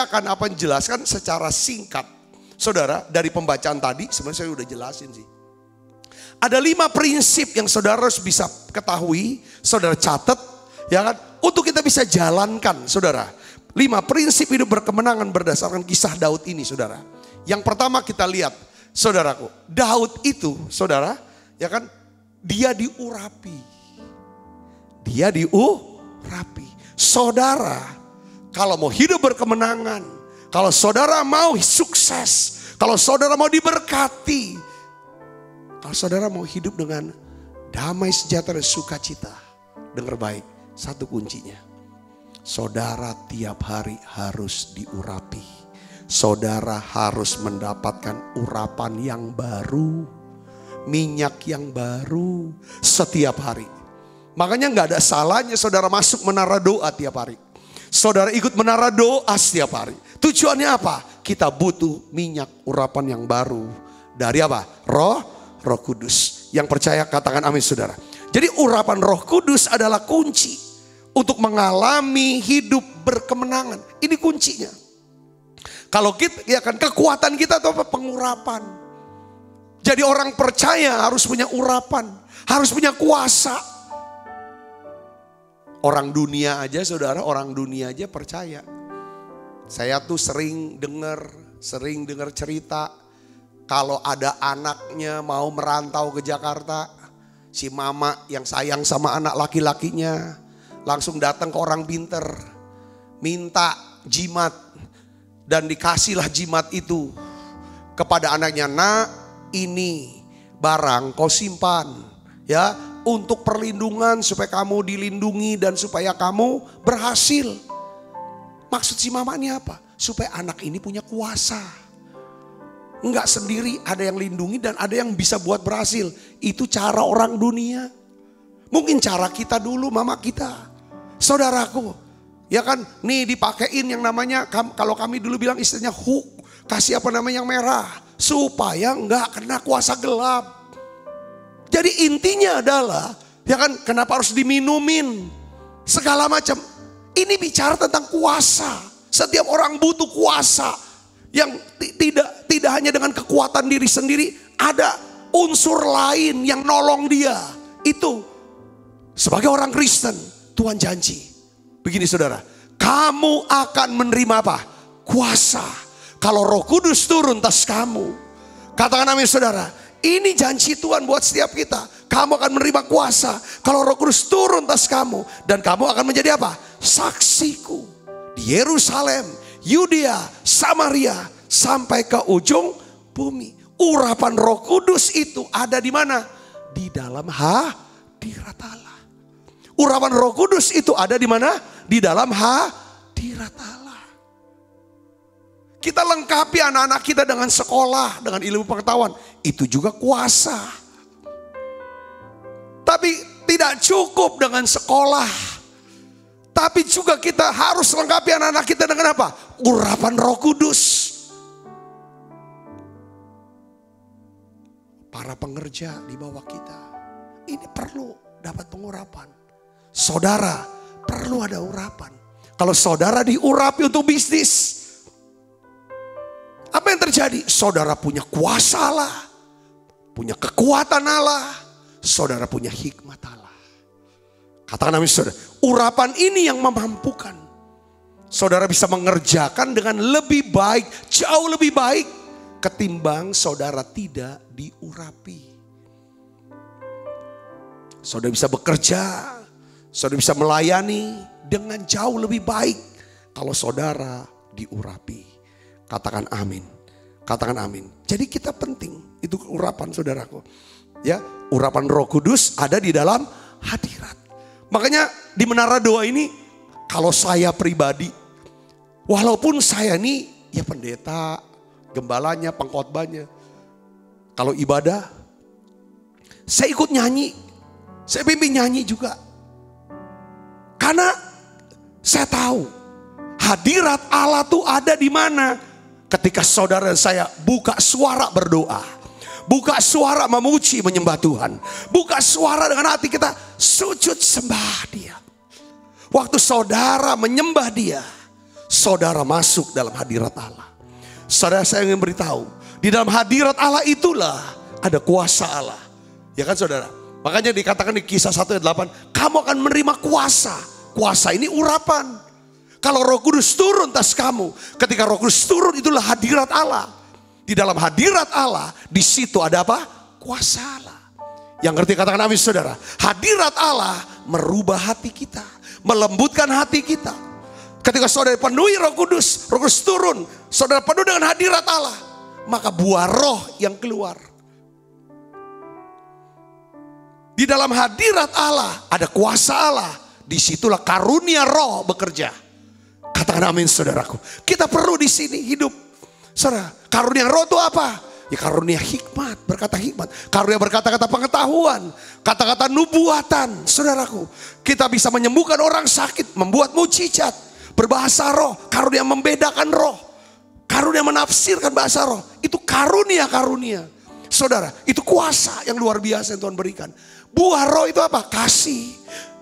akan jelaskan secara singkat. Saudara, dari pembacaan tadi sebenarnya saya udah jelasin sih. Ada 5 prinsip yang saudara harus bisa ketahui, saudara catat, ya kan? Untuk kita bisa jalankan, saudara. 5 prinsip hidup berkemenangan berdasarkan kisah Daud ini, saudara. Yang pertama kita lihat, saudaraku, Daud itu, saudara, ya kan? Dia diurapi. dia diurapi. Saudara, kalau mau hidup berkemenangan, kalau saudara mau sukses, kalau saudara mau diberkati, kalau saudara mau hidup dengan damai sejahtera sukacita, dengar baik, satu kuncinya. Saudara tiap hari harus diurapi. Saudara harus mendapatkan urapan yang baru, minyak yang baru setiap hari. Makanya gak ada salahnya saudara masuk menara doa tiap hari. Saudara ikut menara doa setiap hari. Tujuannya apa? Kita butuh minyak urapan yang baru. Dari apa? Roh Kudus. Yang percaya katakan amin saudara. Jadi urapan Roh Kudus adalah kunci untuk mengalami hidup berkemenangan. Ini kuncinya. Kalau kita, ya kan kekuatan kita atau apa? Pengurapan. Jadi orang percaya harus punya urapan. Harus punya kuasa. Orang dunia aja saudara, orang dunia aja percaya. Saya tuh sering dengar cerita. Kalau ada anaknya mau merantau ke Jakarta. Si mama yang sayang sama anak laki-lakinya. Langsung datang ke orang pinter. Minta jimat. Dan dikasihlah jimat itu kepada anaknya. Nak, ini barang kau simpan. Ya, untuk perlindungan supaya kamu dilindungi dan supaya kamu berhasil. Maksud si mama ini apa? Supaya anak ini punya kuasa. Enggak sendiri, ada yang lindungi dan ada yang bisa buat berhasil. Itu cara orang dunia. Mungkin cara kita dulu, mama kita. Saudaraku, ya kan, nih dipakein yang namanya, kalau kami dulu bilang istilahnya hook. Kasih apa namanya yang merah. Supaya enggak kena kuasa gelap. Jadi intinya adalah, ya kan, kenapa harus diminumin segala macam. Ini bicara tentang kuasa. Setiap orang butuh kuasa yang tidak hanya dengan kekuatan diri sendiri, ada unsur lain yang nolong dia. Itu sebagai orang Kristen, Tuhan janji. Begini saudara, kamu akan menerima apa? Kuasa. Kalau Roh Kudus turun atas kamu. Katakan amin saudara. Ini janji Tuhan buat setiap kita. Kamu akan menerima kuasa. Kalau Roh Kudus turun atas kamu. Dan kamu akan menjadi apa? Saksiku. Di Yerusalem, Yudea, Samaria. Sampai ke ujung bumi. Urapan Roh Kudus itu ada di mana? Di dalam hadirat Allah. Urapan Roh Kudus itu ada di mana? Di dalam hadirat Allah. Kita lengkapi anak-anak kita dengan sekolah, dengan ilmu pengetahuan. Itu juga kuasa. Tapi tidak cukup dengan sekolah. Tapi juga kita harus lengkapi anak-anak kita dengan apa? Urapan Roh Kudus. Para pengerja di bawah kita. Ini perlu dapat pengurapan. Saudara perlu ada urapan. Kalau saudara diurapi untuk bisnis. Apa yang terjadi? Saudara punya kuasa Allah. Punya kekuatan Allah. Saudara punya hikmat Allah. Katakan amin saudara. Urapan ini yang memampukan. Saudara bisa mengerjakan dengan lebih baik. Jauh lebih baik. Ketimbang saudara tidak diurapi. Saudara bisa bekerja. Saudara bisa melayani dengan jauh lebih baik. Kalau saudara diurapi. Katakan amin. Katakan amin. Jadi kita penting. Itu urapan saudaraku. Ya, urapan Roh Kudus ada di dalam hadirat. Makanya di menara doa ini, kalau saya pribadi, walaupun saya ini ya pendeta, gembalanya, pengkhotbahnya. Kalau ibadah, saya ikut nyanyi. Saya pimpin nyanyi juga. Karena saya tahu hadirat Allah tuh ada di mana. Ketika saudara dan saya buka suara berdoa. Buka suara memuji menyembah Tuhan. Buka suara dengan hati kita sujud sembah Dia. Waktu saudara menyembah Dia, saudara masuk dalam hadirat Allah. Saudara, saya ingin beritahu, di dalam hadirat Allah itulah ada kuasa Allah. Ya kan saudara? Makanya dikatakan di Kisah 1 ayat 8, kamu akan menerima kuasa. Kuasa ini urapan. Kalau Roh Kudus turun atas kamu, ketika Roh Kudus turun itulah hadirat Allah. Di dalam hadirat Allah, di situ ada apa? Kuasa Allah. Yang ngerti katakan amin saudara. Hadirat Allah merubah hati kita, melembutkan hati kita. Ketika saudara penuhi Roh Kudus turun, saudara penuh dengan hadirat Allah, maka buah roh yang keluar. Di dalam hadirat Allah ada kuasa Allah. Disitulah karunia roh bekerja. Katakan amin saudaraku. Kita perlu di sini hidup. Saudara, karunia roh itu apa? Ya karunia hikmat, berkata hikmat. Karunia berkata-kata pengetahuan, kata-kata nubuatan. Saudaraku, kita bisa menyembuhkan orang sakit, membuat mujizat, berbahasa roh, karunia membedakan roh, karunia menafsirkan bahasa roh. Itu karunia-karunia. Saudara, itu kuasa yang luar biasa yang Tuhan berikan. Buah roh itu apa? Kasih,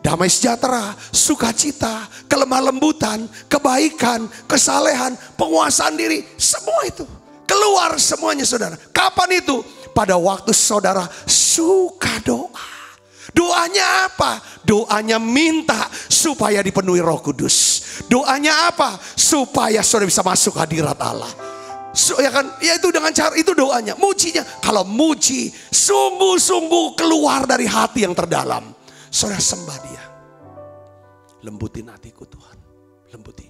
damai sejahtera, sukacita, kelemah lembutan, kebaikan, kesalehan, penguasaan diri. Semua itu keluar semuanya saudara. Kapan itu? Pada waktu saudara suka doa. Doanya apa? Doanya minta supaya dipenuhi Roh Kudus. Doanya apa? Supaya saudara bisa masuk hadirat Allah. Ya kan? Ya itu dengan cara itu doanya. Mujinya. Kalau muji sungguh-sungguh keluar dari hati yang terdalam. Saudara sembah dia. Lembutin hatiku Tuhan. Lembuti.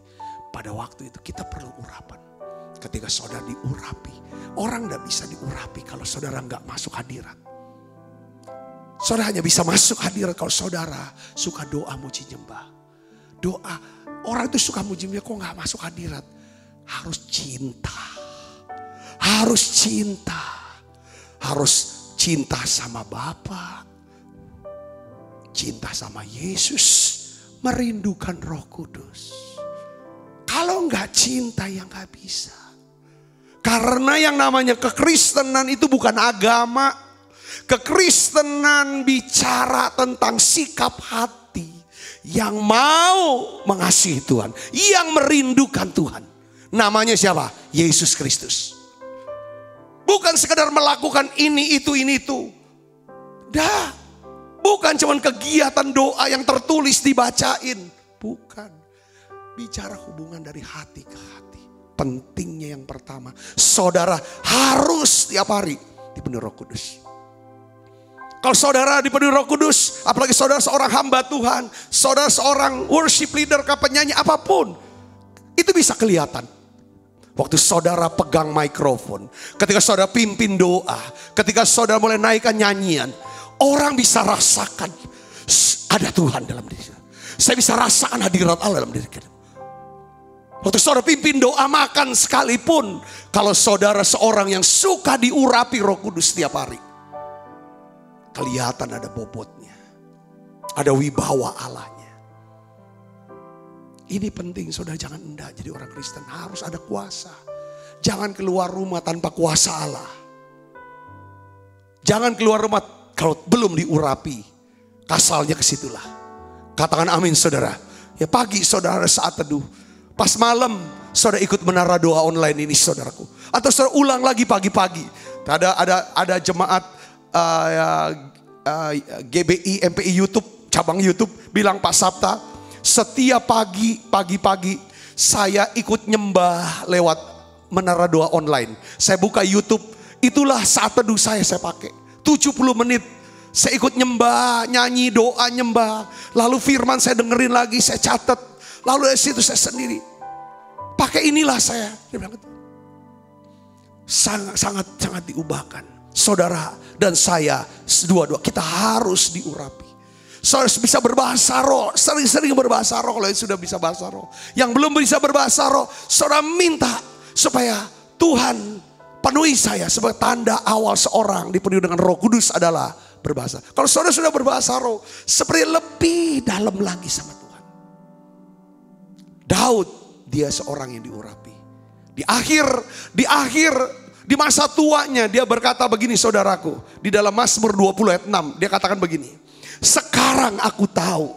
Pada waktu itu kita perlu urapan. Ketika saudara diurapi, orang tidak bisa diurapi kalau saudara nggak masuk hadirat. Saudara hanya bisa masuk hadirat kalau saudara suka doa muji nyembah. Doa, orang itu suka muji nyembah kok nggak masuk hadirat. Harus cinta. Harus cinta. Harus cinta sama Bapa. Cinta sama Yesus. Merindukan Roh Kudus. Kalau nggak cinta ya nggak bisa. Karena yang namanya kekristenan itu bukan agama. Kekristenan bicara tentang sikap hati yang mau mengasihi Tuhan, yang merindukan Tuhan. Namanya siapa? Yesus Kristus. Bukan sekedar melakukan ini itu. Dah. Bukan cuma kegiatan doa yang tertulis dibacain. Bukan. Bicara hubungan dari hati ke hati. Pentingnya yang pertama, saudara harus tiap hari dipenuhi Roh Kudus. Kalau saudara dipenuhi Roh Kudus, apalagi saudara seorang hamba Tuhan, saudara seorang worship leader, penyanyi apapun, itu bisa kelihatan. Waktu saudara pegang mikrofon, ketika saudara pimpin doa, ketika saudara mulai naikkan nyanyian, orang bisa rasakan ada Tuhan dalam diri. Saya bisa rasakan hadirat Allah dalam diri kita. Waktu saudara pimpin doa makan sekalipun, kalau saudara seorang yang suka diurapi Roh Kudus setiap hari, kelihatan ada bobotnya, ada wibawa Allahnya. Ini penting saudara, jangan enggak jadi orang Kristen, harus ada kuasa. Jangan keluar rumah tanpa kuasa Allah. Jangan keluar rumah kalau belum diurapi, kasalnya ke situlah. Katakan amin saudara. Ya pagi saudara saat teduh. Pas malam saudara ikut menara doa online ini saudaraku. Atau saudara ulang lagi pagi-pagi. Ada jemaat GBI MPI YouTube, cabang YouTube bilang Pak Sabta, setiap pagi-pagi saya ikut nyembah lewat menara doa online. Saya buka YouTube, itulah saat teduh saya pakai. 70 menit saya ikut nyembah, nyanyi doa nyembah. Lalu firman saya dengerin lagi, saya catat. Lalu dari situ saya sendiri pakai inilah saya. Dia bilang gitu. Sangat diubahkan. Saudara dan saya dua-dua kita harus diurapi. Saudara bisa berbahasa roh, sering-sering berbahasa roh kalau sudah bisa bahasa roh. Yang belum bisa berbahasa roh, saudara minta supaya Tuhan penuhi saya. Sebagai tanda awal seorang dipenuhi dengan Roh Kudus adalah berbahasa. Kalau saudara sudah berbahasa roh, seperti lebih dalam lagi sama Tuhan. Daud, dia seorang yang diurapi. Di masa tuanya dia berkata begini saudaraku. Di dalam Mazmur 20 ayat 6 dia katakan begini. Sekarang aku tahu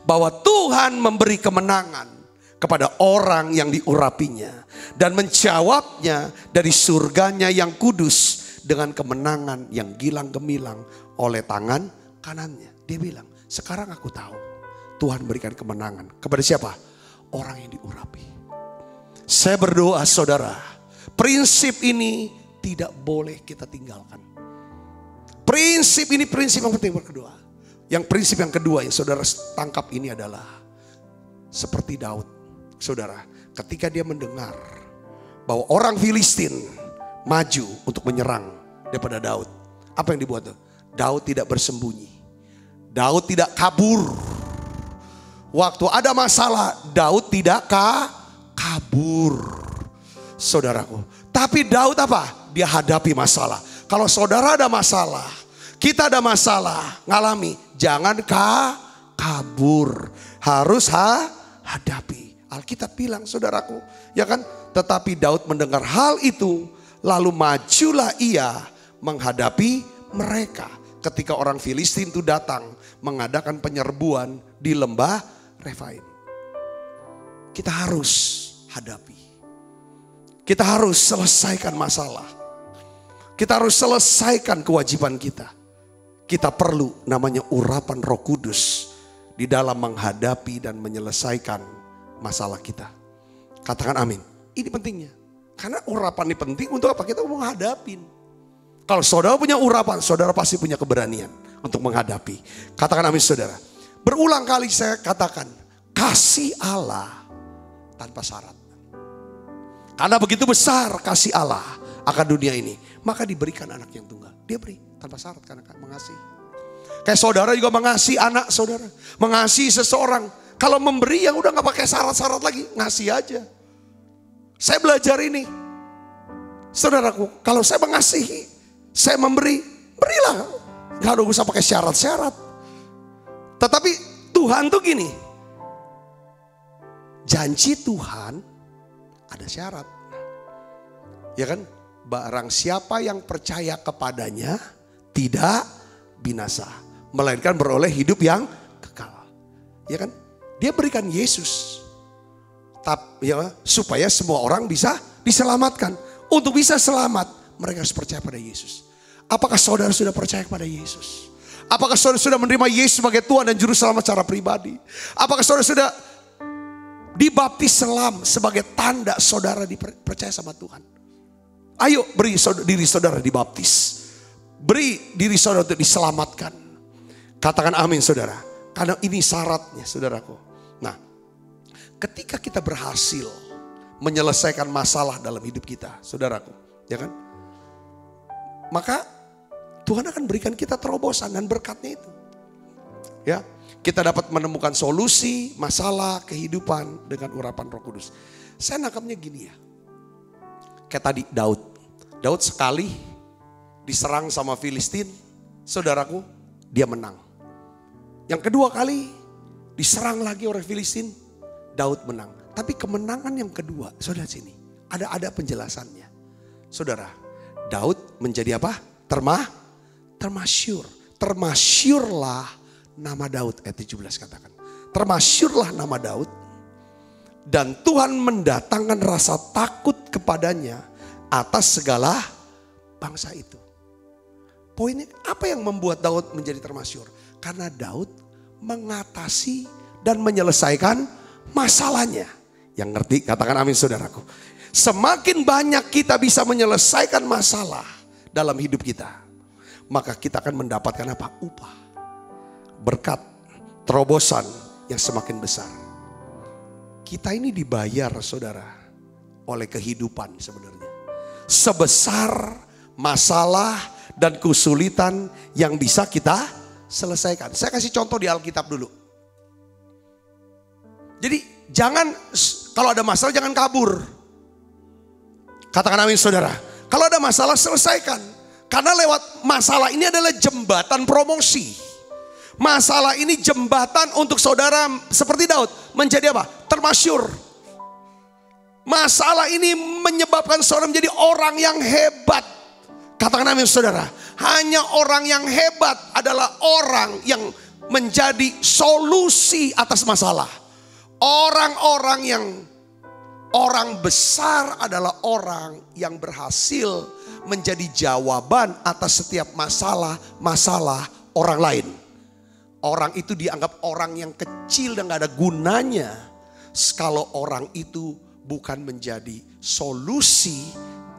bahwa Tuhan memberi kemenangan kepada orang yang diurapinya. Dan menjawabnya dari surganya yang kudus dengan kemenangan yang gilang gemilang oleh tangan kanannya. Dia bilang, sekarang aku tahu Tuhan berikan kemenangan. Kepada siapa? Orang yang diurapi. Saya berdoa saudara, prinsip ini tidak boleh kita tinggalkan. Prinsip ini prinsip yang penting kedua. Yang prinsip yang kedua yang saudara tangkap ini adalah seperti Daud. Saudara, ketika dia mendengar bahwa orang Filistin maju untuk menyerang daripada Daud. Apa yang dibuat tuh? Daud tidak bersembunyi. Daud tidak kabur. Waktu ada masalah, Daud tidak kabur. Saudaraku. Tapi Daud apa? Dia hadapi masalah. Kalau saudara ada masalah, kita ada masalah, ngalami, jangan kabur. Harus hadapi. Alkitab bilang, saudaraku, ya kan? Tetapi Daud mendengar hal itu, lalu majulah ia menghadapi mereka. Ketika orang Filistin itu datang mengadakan penyerbuan di lembah Refaim. Kita harus hadapi. Kita harus selesaikan masalah. Kita harus selesaikan kewajiban kita. Kita perlu namanya urapan Roh Kudus di dalam menghadapi dan menyelesaikan masalah kita. Katakan amin. Ini pentingnya. Karena urapan ini penting untuk apa? Kita mau menghadapin. Kalau saudara punya urapan, saudara pasti punya keberanian untuk menghadapi. Katakan amin saudara. Berulang kali saya katakan, kasih Allah tanpa syarat. Karena begitu besar kasih Allah akan dunia ini, maka diberikan anak yang tunggal. Dia beri tanpa syarat karena mengasihi. Kayak saudara juga mengasihi anak saudara, mengasihi seseorang. Kalau memberi yang udah gak pakai syarat-syarat lagi, ngasih aja. Saya belajar ini. Saudaraku, kalau saya mengasihi, saya memberi, berilah. Gak ada usah pakai syarat-syarat. Tetapi Tuhan tuh gini. Janji Tuhan ada syarat. Ya kan? Barang siapa yang percaya kepadanya tidak binasa. Melainkan beroleh hidup yang kekal. Ya kan? Dia berikan Yesus. Ya, supaya semua orang bisa diselamatkan. Untuk bisa selamat, mereka harus percaya pada Yesus. Apakah saudara sudah percaya kepada Yesus? Apakah saudara sudah menerima Yesus sebagai Tuhan dan Juru Selamat secara pribadi? Apakah saudara sudah dibaptis selam sebagai tanda saudara dipercaya sama Tuhan? Ayo beri diri saudara dibaptis. Beri diri saudara untuk diselamatkan. Katakan amin saudara. Karena ini syaratnya saudaraku. Nah, ketika kita berhasil menyelesaikan masalah dalam hidup kita, saudaraku, ya kan? Maka Tuhan akan berikan kita terobosan dan berkatnya itu. Ya, kita dapat menemukan solusi masalah kehidupan dengan urapan Roh Kudus. Saya nangkapnya gini ya. Kayak tadi Daud sekali diserang sama Filistin, saudaraku, dia menang. Yang kedua kali diserang lagi oleh Filistin, Daud menang. Tapi kemenangan yang kedua, saudara sini, ada penjelasannya. Saudara, Daud menjadi apa? Termasyur. Termasyurlah nama Daud, ayat 17 katakan. Termasyurlah nama Daud. Dan Tuhan mendatangkan rasa takut kepadanya atas segala bangsa itu. Poinnya apa yang membuat Daud menjadi termasyur? Karena Daud mengatasi dan menyelesaikan masalahnya. Yang ngerti katakan amin saudaraku. Semakin banyak kita bisa menyelesaikan masalah dalam hidup kita, maka kita akan mendapatkan apa? Upah, berkat, terobosan yang semakin besar. Kita ini dibayar saudara oleh kehidupan sebenarnya. Sebesar masalah dan kesulitan yang bisa kita selesaikan. Saya kasih contoh di Alkitab dulu. Jadi jangan, kalau ada masalah jangan kabur. Katakan amin saudara. Kalau ada masalah selesaikan. Karena lewat masalah ini adalah jembatan promosi. Masalah ini jembatan untuk saudara seperti Daud menjadi apa? Termasyur. Masalah ini menyebabkan saudara menjadi orang yang hebat. Katakan amin saudara. Hanya orang yang hebat adalah orang yang menjadi solusi atas masalah. Orang besar adalah orang yang berhasil menjadi jawaban atas setiap masalah orang lain. Orang itu dianggap orang yang kecil dan gak ada gunanya kalau orang itu bukan menjadi solusi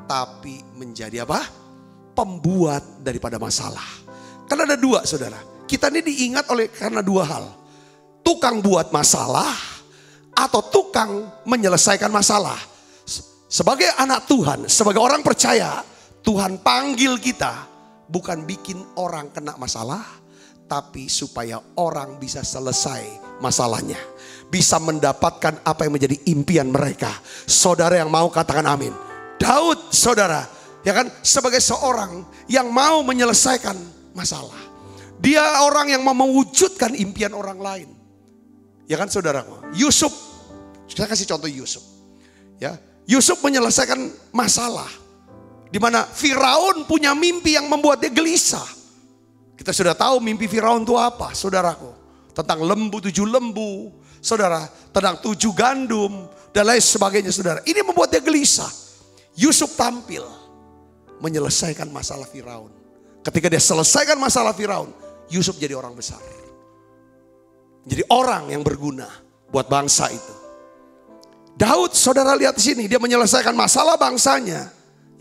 tapi menjadi apa? Pembuat daripada masalah. Kan ada dua saudara. Kita ini diingat karena dua hal. Tukang buat masalah atau tukang menyelesaikan masalah. Sebagai anak Tuhan, sebagai orang percaya, Tuhan panggil kita bukan bikin orang kena masalah, tapi supaya orang bisa selesai masalahnya. Bisa mendapatkan apa yang menjadi impian mereka. Saudara yang mau katakan amin. Daud saudara, ya kan, sebagai seorang yang mau menyelesaikan masalah. Dia orang yang mau mewujudkan impian orang lain. Ya kan saudaraku. Yusuf, saya kasih contoh Yusuf. Ya, Yusuf menyelesaikan masalah. Di mana Firaun punya mimpi yang membuat dia gelisah. Kita sudah tahu mimpi Firaun itu apa, saudaraku. Tentang 7 lembu, saudara. Tentang 7 gandum, dan lain sebagainya, saudara. Ini membuat dia gelisah. Yusuf tampil menyelesaikan masalah Firaun. Ketika dia selesaikan masalah Firaun, Yusuf jadi orang besar. Jadi orang yang berguna buat bangsa itu. Daud, saudara lihat di sini, dia menyelesaikan masalah bangsanya.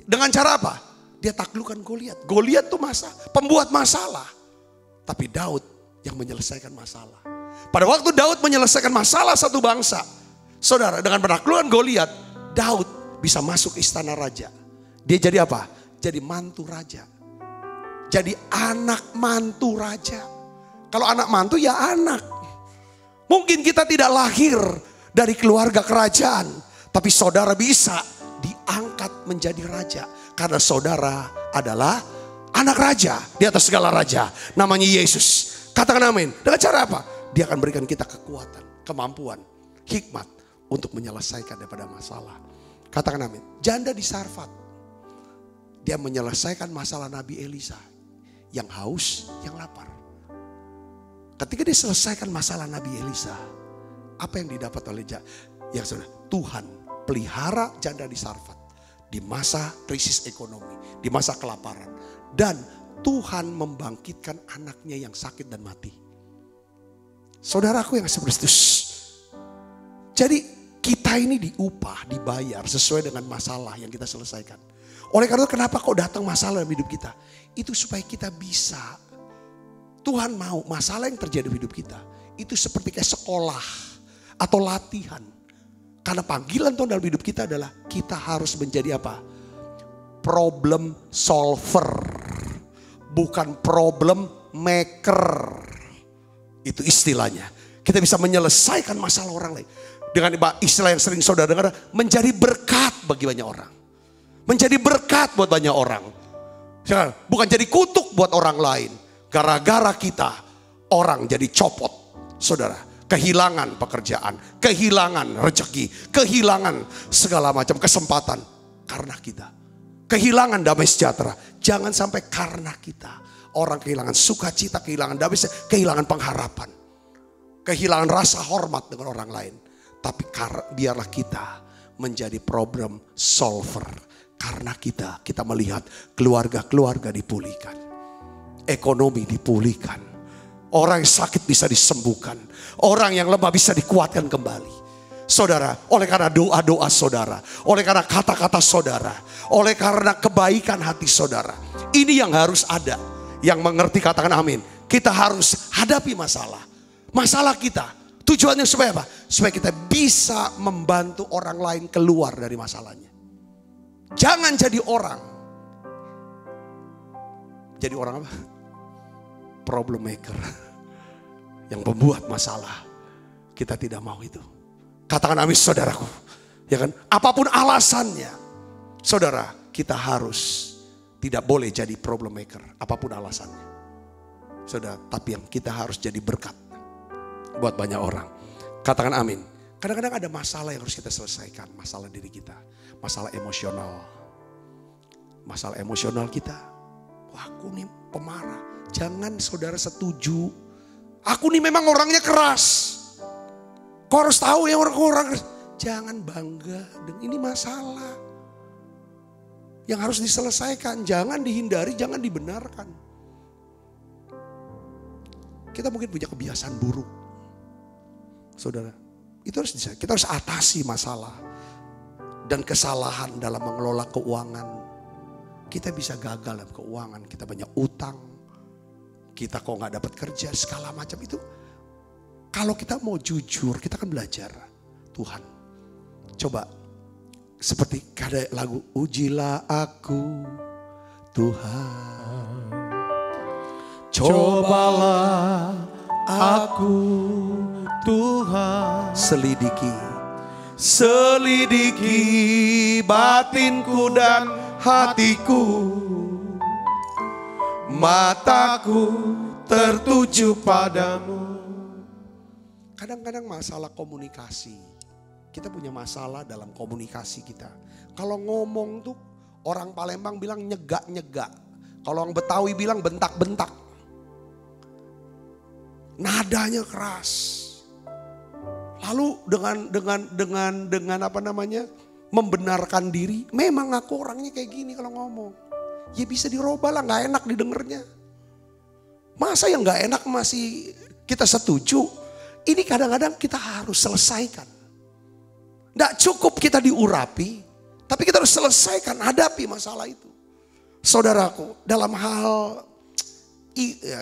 Dengan cara apa? Dia taklukkan Goliat. Goliat itu pembuat masalah. Tapi Daud yang menyelesaikan masalah. Pada waktu Daud menyelesaikan masalah satu bangsa, saudara, dengan menaklukkan Goliat, Daud bisa masuk istana raja. Dia jadi apa? Jadi mantu raja. Jadi anak mantu raja. Kalau anak mantu ya anak. Mungkin kita tidak lahir dari keluarga kerajaan, tapi saudara bisa diangkat menjadi raja. Karena saudara adalah anak raja di atas segala raja. Namanya Yesus. Katakan amin. Dengan cara apa? Dia akan berikan kita kekuatan, kemampuan, hikmat untuk menyelesaikan daripada masalah. Katakan amin. Janda di Sarfat, dia menyelesaikan masalah Nabi Elisa. Yang haus, yang lapar. Ketika dia selesaikan masalah Nabi Elisa, apa yang didapat oleh Tuhan pelihara janda di Sarfat di masa krisis ekonomi, di masa kelaparan, dan Tuhan membangkitkan anaknya yang sakit dan mati. Saudaraku yang Kristus. Jadi kita ini diupah, dibayar sesuai dengan masalah yang kita selesaikan. Oleh karena itu kenapa kok datang masalah dalam hidup kita? Itu supaya kita bisa. Tuhan mau masalah yang terjadi di hidup kita itu seperti kayak sekolah atau latihan. Karena panggilan Tuhan dalam hidup kita adalah kita harus menjadi apa? Problem solver. Bukan problem maker. Itu istilahnya. Kita bisa menyelesaikan masalah orang lain. Dengan istilah yang sering saudara dengar, menjadi berkat bagi banyak orang. Menjadi berkat buat banyak orang. Bukan jadi kutuk buat orang lain. Gara-gara kita, orang jadi copot. Saudara, kehilangan pekerjaan, kehilangan rezeki, kehilangan segala macam kesempatan. Karena kita. Kehilangan damai sejahtera. Jangan sampai karena kita. Orang kehilangan sukacita, kehilangan damai sejahtera, kehilangan pengharapan. Kehilangan rasa hormat dengan orang lain. Tapi biarlah kita menjadi problem solver. Karena kita melihat keluarga-keluarga dipulihkan. Ekonomi dipulihkan. Orang yang sakit bisa disembuhkan. Orang yang lemah bisa dikuatkan kembali. Saudara, oleh karena doa-doa saudara. Oleh karena kata-kata saudara. Oleh karena kebaikan hati saudara. Ini yang harus ada. Yang mengerti katakan amin. Kita harus hadapi masalah. Masalah kita. Tujuannya supaya apa? Supaya kita bisa membantu orang lain keluar dari masalahnya. Jangan jadi orang. Jadi orang apa? Problem maker. Yang membuat masalah. Kita tidak mau itu. Katakan amin saudaraku. Ya kan? Apapun alasannya. Saudara, kita harus tidak boleh jadi problem maker. Apapun alasannya. Saudara, tapi yang kita harus jadi berkat. Buat banyak orang. Katakan amin. Kadang-kadang ada masalah yang harus kita selesaikan. Masalah diri kita. Masalah emosional. Masalah emosional kita. Wah, aku nih pemarah. Jangan saudara setuju. Aku nih memang orangnya keras. Kau harus tahu ya orang-orang keras. Jangan bangga dengan ini masalah. Yang harus diselesaikan. Jangan dihindari, jangan dibenarkan. Kita mungkin punya kebiasaan buruk. Saudara, itu harus kita harus atasi masalah dan kesalahan dalam mengelola keuangan. Kita bisa gagal dalam keuangan, kita banyak utang, kita kok nggak dapat kerja, segala macam itu. Kalau kita mau jujur, kita akan belajar. Tuhan, coba seperti ada lagu, ujilah aku Tuhan, Cobalah aku Tuhan, selidiki batinku dan hatiku, mataku tertuju padamu. Kadang-kadang masalah komunikasi, kita punya masalah dalam komunikasi kita. Kalau ngomong tuh orang Palembang bilang nyegak-nyegak, kalau orang Betawi bilang bentak-bentak, nadanya keras. Lalu dengan apa namanya, membenarkan diri. Memang aku orangnya kayak gini kalau ngomong. Ya bisa dirubah lah, nggak enak didengarnya. Masa yang nggak enak masih kita setuju? Ini kadang-kadang kita harus selesaikan. Nggak cukup kita diurapi, tapi kita harus selesaikan, hadapi masalah itu. Saudaraku, dalam hal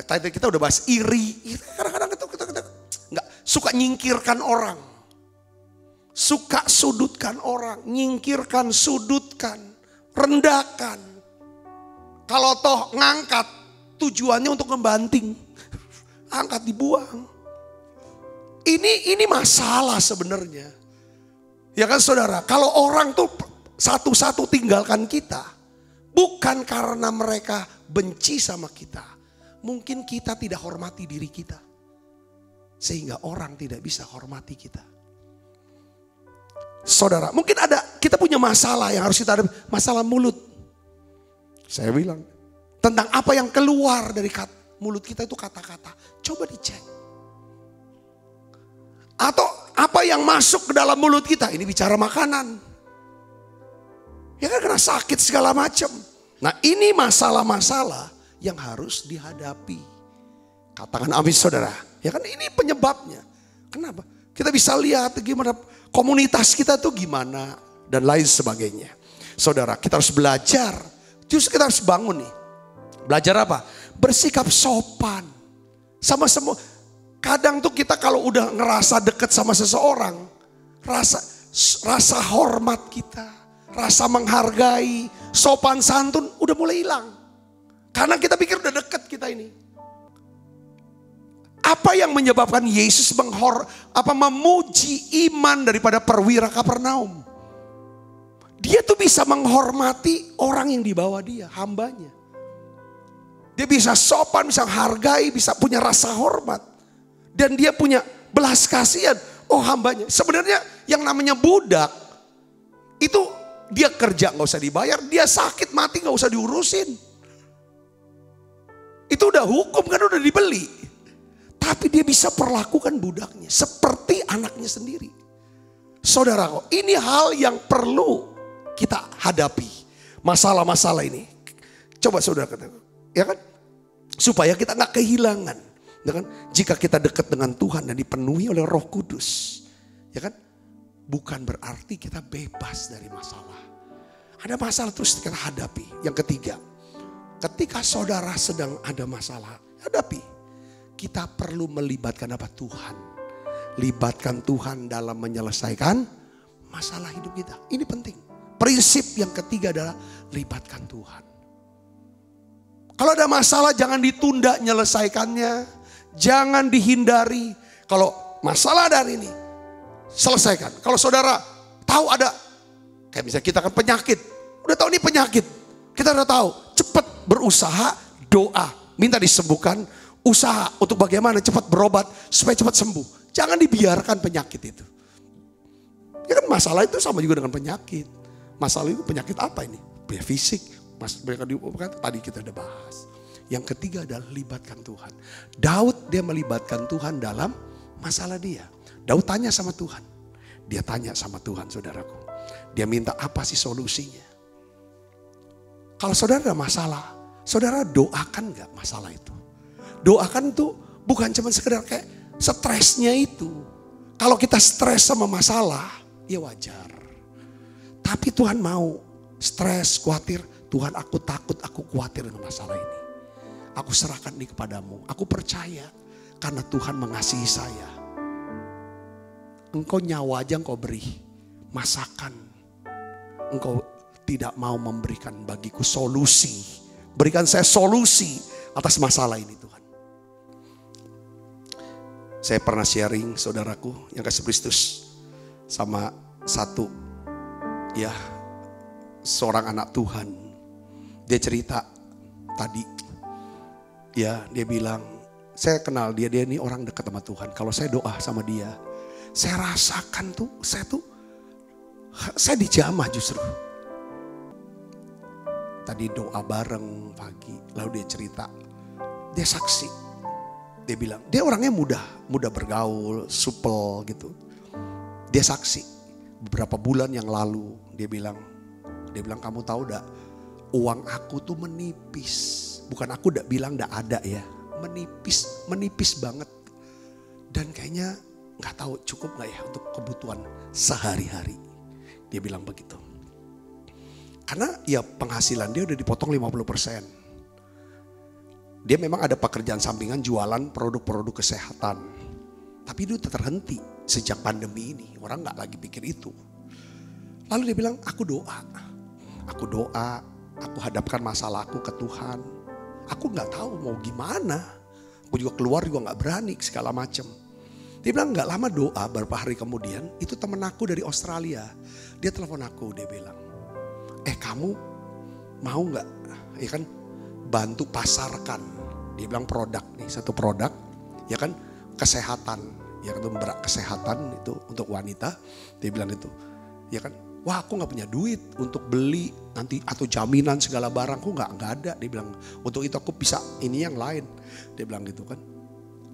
tadi kita udah bahas iri, kadang-kadang kita nggak suka nyingkirkan orang, suka sudutkan orang, nyingkirkan, sudutkan, rendahkan. Kalau toh ngangkat, tujuannya untuk ngebanting, angkat dibuang. Ini masalah sebenarnya. Ya kan saudara, kalau orang tuh satu-satu tinggalkan kita, bukan karena mereka benci sama kita. Mungkin kita tidak hormati diri kita. Sehingga orang tidak bisa hormati kita. Saudara, mungkin kita punya masalah yang harus kita hadapi. Masalah mulut. Saya bilang, tentang apa yang keluar dari mulut kita itu kata-kata. Coba dicek. Atau apa yang masuk ke dalam mulut kita. Ini bicara makanan. Ya kan kena sakit segala macam. Nah ini masalah-masalah yang harus dihadapi. Katakan amin saudara. Ya kan ini penyebabnya. Kenapa? Kita bisa lihat gimana komunitas kita tuh gimana. Dan lain sebagainya. Saudara, kita harus belajar. Justru kita harus bangun nih. Belajar apa? Bersikap sopan. Sama semua. Kadang tuh kita kalau udah ngerasa deket sama seseorang. Rasa hormat kita. Rasa menghargai. Sopan santun udah mulai hilang. Karena kita pikir udah deket kita ini. Apa yang menyebabkan Yesus memuji iman daripada perwira Kapernaum? Dia tuh bisa menghormati orang yang di bawah dia, hambanya. Dia bisa sopan, bisa hargai, bisa punya rasa hormat. Dan dia punya belas kasihan. Oh hambanya. Sebenarnya yang namanya budak, itu dia kerja gak usah dibayar, dia sakit mati gak usah diurusin. Itu udah hukum kan, udah dibeli. Tapi dia bisa perlakukan budaknya seperti anaknya sendiri. Saudara, ini hal yang perlu kita hadapi. Masalah-masalah ini. Coba saudara katakan, ya kan? Supaya kita gak kehilangan. Ya kan? Jika kita dekat dengan Tuhan dan dipenuhi oleh Roh Kudus. Ya kan? Bukan berarti kita bebas dari masalah. Ada masalah terus kita hadapi. Yang ketiga, ketika saudara sedang ada masalah, hadapi. Kita perlu melibatkan apa? Tuhan. Libatkan Tuhan dalam menyelesaikan masalah hidup kita. Ini penting. Prinsip yang ketiga adalah libatkan Tuhan. Kalau ada masalah jangan ditunda menyelesaikannya. Jangan dihindari. Kalau masalah dari ini, selesaikan. Kalau saudara tahu ada, kayak misalnya kita kan penyakit. Udah tahu ini penyakit. Kita udah tahu. Cepat berusaha, doa. Minta disembuhkan. Usaha untuk bagaimana cepat berobat supaya cepat sembuh. Jangan dibiarkan penyakit itu. Ya kan masalah itu sama juga dengan penyakit. Masalah itu penyakit apa ini? Fisik. Tadi kita udah bahas. Yang ketiga adalah libatkan Tuhan. Daud dia melibatkan Tuhan dalam masalah dia. Daud tanya sama Tuhan. Dia tanya sama Tuhan saudaraku. Dia minta apa sih solusinya? Kalau saudara ada masalah, saudara doakan gak masalah itu? Doakan tuh bukan cuma sekedar kayak stresnya itu. Kalau kita stres sama masalah, ya wajar. Tapi Tuhan mau stres, khawatir. Tuhan aku takut, aku khawatir dengan masalah ini. Aku serahkan ini kepadamu. Aku percaya karena Tuhan mengasihi saya. Engkau nyawa aja engkau beri. Masakan. Engkau tidak mau memberikan bagiku solusi. Berikan saya solusi atas masalah ini Tuhan. Saya pernah sharing saudaraku yang kasih Kristus. Sama satu seorang anak Tuhan. Dia cerita tadi. Dia bilang, saya kenal dia ini orang dekat sama Tuhan. Kalau saya doa sama dia, saya rasakan saya dijamah justru. Tadi doa bareng pagi, lalu dia cerita, dia saksi. Dia bilang, dia orangnya mudah bergaul, supel gitu. Dia saksi, beberapa bulan yang lalu dia bilang kamu tahu gak, uang aku tuh menipis. Bukan aku bilang gak ada ya, menipis banget. Dan kayaknya gak tahu cukup gak ya untuk kebutuhan sehari-hari. Dia bilang begitu. Karena ya penghasilan dia udah dipotong 50%. Dia memang ada pekerjaan sampingan jualan produk-produk kesehatan. Tapi itu terhenti sejak pandemi ini. Orang gak lagi pikir itu. Lalu dia bilang aku doa, aku hadapkan masalahku ke Tuhan. Aku gak tahu mau gimana. Aku juga keluar juga gak berani segala macam. Dia bilang gak lama doa beberapa hari kemudian. Itu temen aku dari Australia. Dia telepon aku, dia bilang, kamu mau gak ya kan bantu pasarkan. Dia bilang produk nih, satu produk ya kan kesehatan. Ya kan kesehatan itu untuk wanita. Dia bilang itu ya kan. Wah aku gak punya duit untuk beli nanti atau jaminan segala barangku gak ada. Dia bilang untuk itu aku bisa ini yang lain. Dia bilang gitu kan.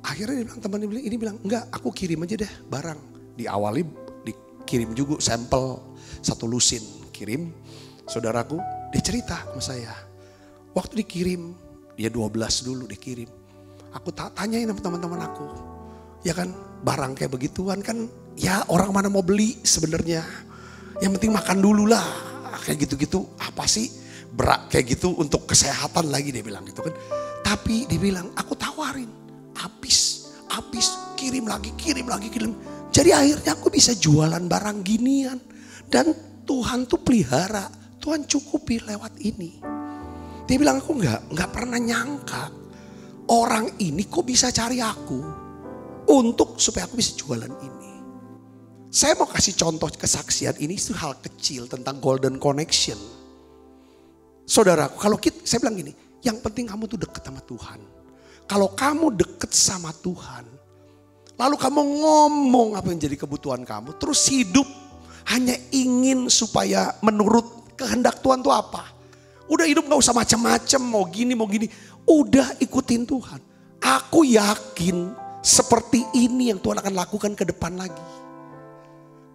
Akhirnya dia bilang temannya ini bilang enggak aku kirim aja deh barang. Diawali dikirim juga sampel 1 lusin kirim. Saudaraku dia cerita sama saya. Waktu dikirim dia 12 dulu dikirim. Aku tanyain sama teman-teman aku. Ya kan barang kayak begituan kan ya orang mana mau beli sebenarnya. Yang penting makan dulu lah. Kayak gitu-gitu apa sih berat kayak gitu untuk kesehatan lagi dia bilang gitu kan. Tapi dia bilang aku tawarin. Habis. Kirim lagi. Jadi akhirnya aku bisa jualan barang ginian. Dan Tuhan tuh pelihara. Tuhan cukupi lewat ini. Dia bilang aku gak pernah nyangka. Orang ini kok bisa cari aku. Untuk supaya aku bisa jualan ini. Saya mau kasih contoh kesaksian ini itu hal kecil tentang golden connection. Saudaraku, kalau saya bilang gini, yang penting kamu tuh deket sama Tuhan. Kalau kamu deket sama Tuhan, lalu kamu ngomong apa yang jadi kebutuhan kamu, terus hidup hanya ingin supaya menurut kehendak Tuhan tuh apa. Udah hidup gak usah macam-macam, mau gini. Udah ikutin Tuhan. Aku yakin seperti ini yang Tuhan akan lakukan ke depan lagi.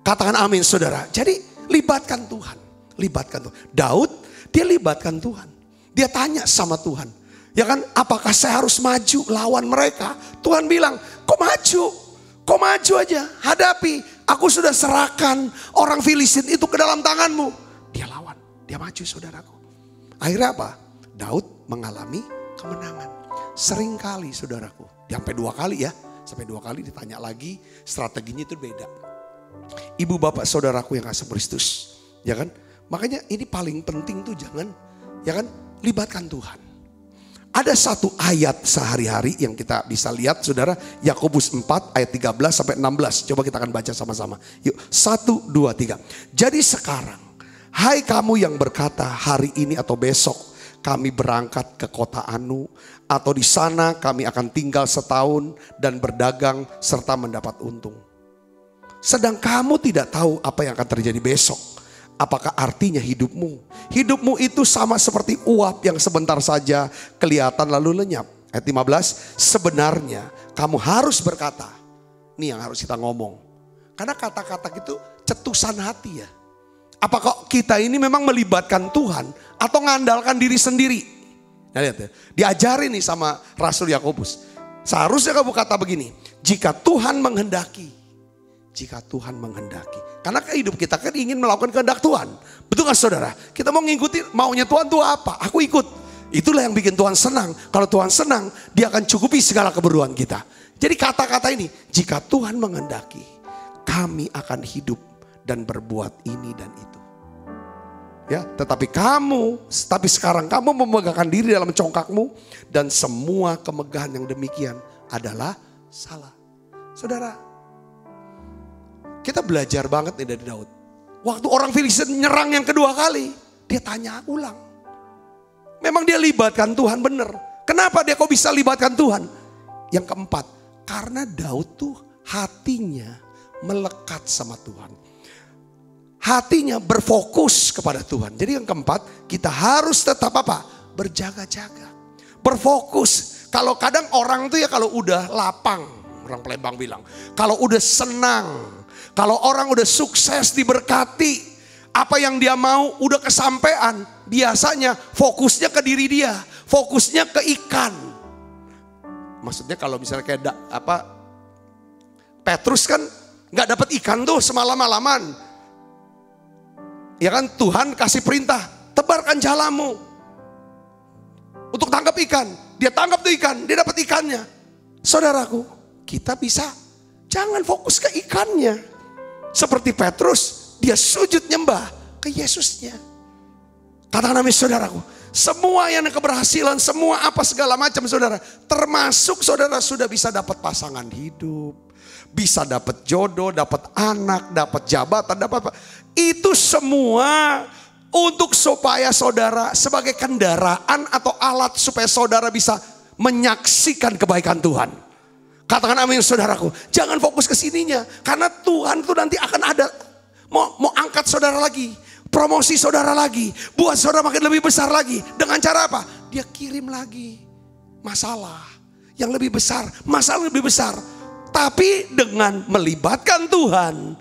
Katakan amin saudara. Jadi libatkan Tuhan. Daud dia libatkan Tuhan. Dia tanya sama Tuhan. Ya kan apakah saya harus maju lawan mereka? Tuhan bilang kok maju aja. Hadapi. Aku sudah serahkan orang Filistin itu ke dalam tanganmu. Dia lawan. Dia maju saudaraku. Akhirnya apa? Daud mengalami kemenangan. Seringkali saudaraku. Sampai 2 kali ya. Sampai 2 kali ditanya lagi. Strateginya itu beda. Ibu bapak saudaraku yang kasih Kristus, ya kan? Makanya ini paling penting tuh jangan, ya kan? Libatkan Tuhan. Ada satu ayat sehari-hari yang kita bisa lihat saudara. Yakobus 4 ayat 13 sampai 16. Coba kita akan baca sama-sama. Yuk 1, 2, 3. Jadi sekarang, hai kamu yang berkata hari ini atau besok kami berangkat ke kota Anu. Atau di sana kami akan tinggal setahun dan berdagang serta mendapat untung. Sedang kamu tidak tahu apa yang akan terjadi besok. Apakah artinya hidupmu? Hidupmu itu sama seperti uap yang sebentar saja kelihatan lalu lenyap. Ayat 15, sebenarnya kamu harus berkata. Ini yang harus kita ngomong. Karena kata-kata itu cetusan hati ya. Apakah kita ini memang melibatkan Tuhan atau ngandalkan diri sendiri? Nah lihat ya, diajarin nih sama Rasul Yakobus. Seharusnya kamu kata begini, jika Tuhan menghendaki. Karena hidup kita kan ingin melakukan kehendak Tuhan. Betul kan saudara? Kita mau ngikutin maunya Tuhan tuh apa? Aku ikut. Itulah yang bikin Tuhan senang. Kalau Tuhan senang, Dia akan cukupi segala keperluan kita. Jadi kata-kata ini, jika Tuhan menghendaki, kami akan hidup dan berbuat ini dan itu. Ya, tetapi sekarang kamu memegahkan diri dalam congkakmu, dan semua kemegahan yang demikian adalah salah. Saudara, kita belajar banget nih dari Daud. Waktu orang Filistin nyerang yang kedua kali, dia tanya ulang. Memang dia libatkan Tuhan benar. Kenapa dia kok bisa libatkan Tuhan? Yang keempat, karena Daud tuh hatinya melekat sama Tuhan. Hatinya berfokus kepada Tuhan. Jadi yang keempat, kita harus tetap apa? Berjaga-jaga. Berfokus. Kalau kadang orang tuh ya kalau udah lapang, orang Palembang bilang, kalau udah senang, kalau orang udah sukses diberkati, apa yang dia mau udah kesampaian, biasanya fokusnya ke diri dia, fokusnya ke ikan. Maksudnya kalau misalnya kayak Petrus kan nggak dapat ikan tuh semalam-malaman. Ya kan, Tuhan kasih perintah, tebarkan jalamu untuk tangkap ikan. Dia tangkap tuh ikan, dia dapat ikannya. Saudaraku, kita bisa jangan fokus ke ikannya. Seperti Petrus, dia sujud nyembah ke Yesusnya. Katakan amin saudaraku. Semua yang keberhasilan, semua apa segala macam saudara. Termasuk saudara sudah bisa dapat pasangan hidup. Bisa dapat jodoh, dapat anak, dapat jabatan, dapat apa. Itu semua untuk supaya saudara sebagai kendaraan atau alat supaya saudara bisa menyaksikan kebaikan Tuhan. Katakan amin saudaraku. Jangan fokus ke sininya. Karena Tuhan itu nanti akan ada. Mau angkat saudara lagi. Promosi saudara lagi. Buat saudara makin lebih besar lagi. Dengan cara apa? Dia kirim lagi masalah yang lebih besar. Masalah lebih besar. Tapi dengan melibatkan Tuhan.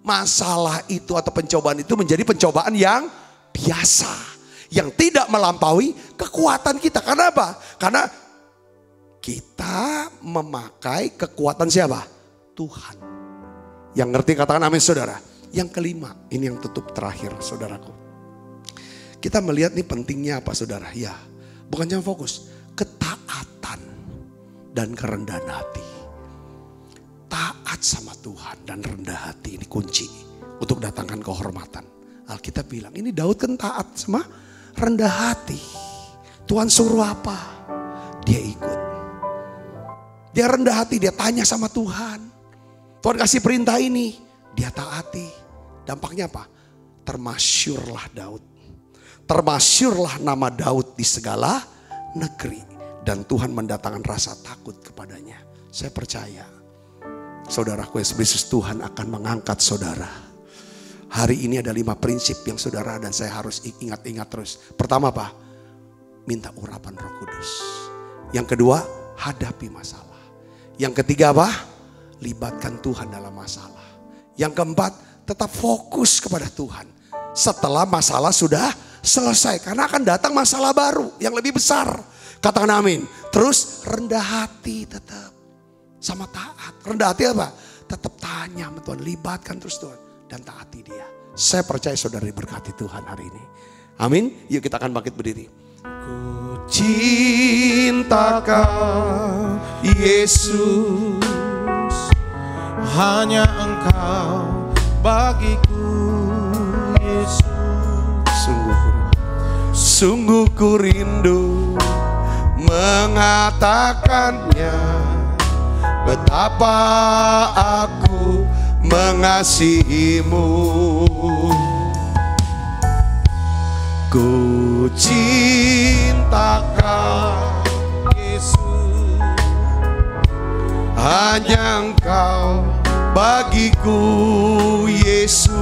Masalah itu atau pencobaan itu menjadi pencobaan yang biasa. Yang tidak melampaui kekuatan kita. Karena apa? Karena kita memakai kekuatan siapa? Tuhan. Yang ngerti katakan amin saudara. Yang kelima, ini yang tutup terakhir saudaraku. Kita melihat nih pentingnya apa saudara? Ya, bukan cuma fokus. Ketaatan dan kerendahan hati. Taat sama Tuhan dan rendah hati ini kunci untuk datangkan kehormatan. Alkitab bilang ini Daud kan taat sama rendah hati. Tuhan suruh apa? Dia ikut. Dia rendah hati, dia tanya sama Tuhan. Tuhan kasih perintah ini, dia taati. Dampaknya apa? Termasyurlah Daud. Termasyurlah nama Daud di segala negeri. Dan Tuhan mendatangkan rasa takut kepadanya. Saya percaya, saudaraku Yesus Kristus, Tuhan akan mengangkat saudara. Hari ini ada 5 prinsip yang saudara dan saya harus ingat-ingat terus. Pertama apa? Minta urapan Roh Kudus. Yang kedua, hadapi masalah. Yang ketiga apa? Libatkan Tuhan dalam masalah. Yang keempat, tetap fokus kepada Tuhan. Setelah masalah sudah selesai. Karena akan datang masalah baru yang lebih besar. Katakan amin. Terus rendah hati tetap. Sama taat. Rendah hati apa? Tetap tanya sama Tuhan. Libatkan terus Tuhan. Dan taati dia. Saya percaya saudara diberkati Tuhan hari ini. Amin. Yuk kita akan bangkit berdiri. Ku cinta Kau Yesus. Hanya Engkau bagiku Yesus. Sungguh ku rindu mengatakannya, betapa aku mengasihimu. Ku cinta Kau Yesus. Hanya Engkau bagiku Yesus.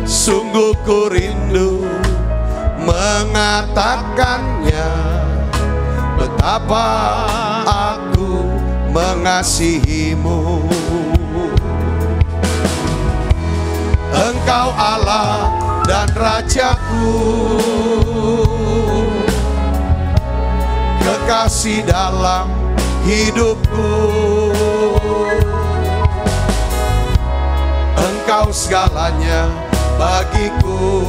Sungguh ku rindu mengatakannya, betapa aku mengasihimu. Engkau Allah dan Rajaku, kekasih dalam hidupku. Engkau segalanya bagiku.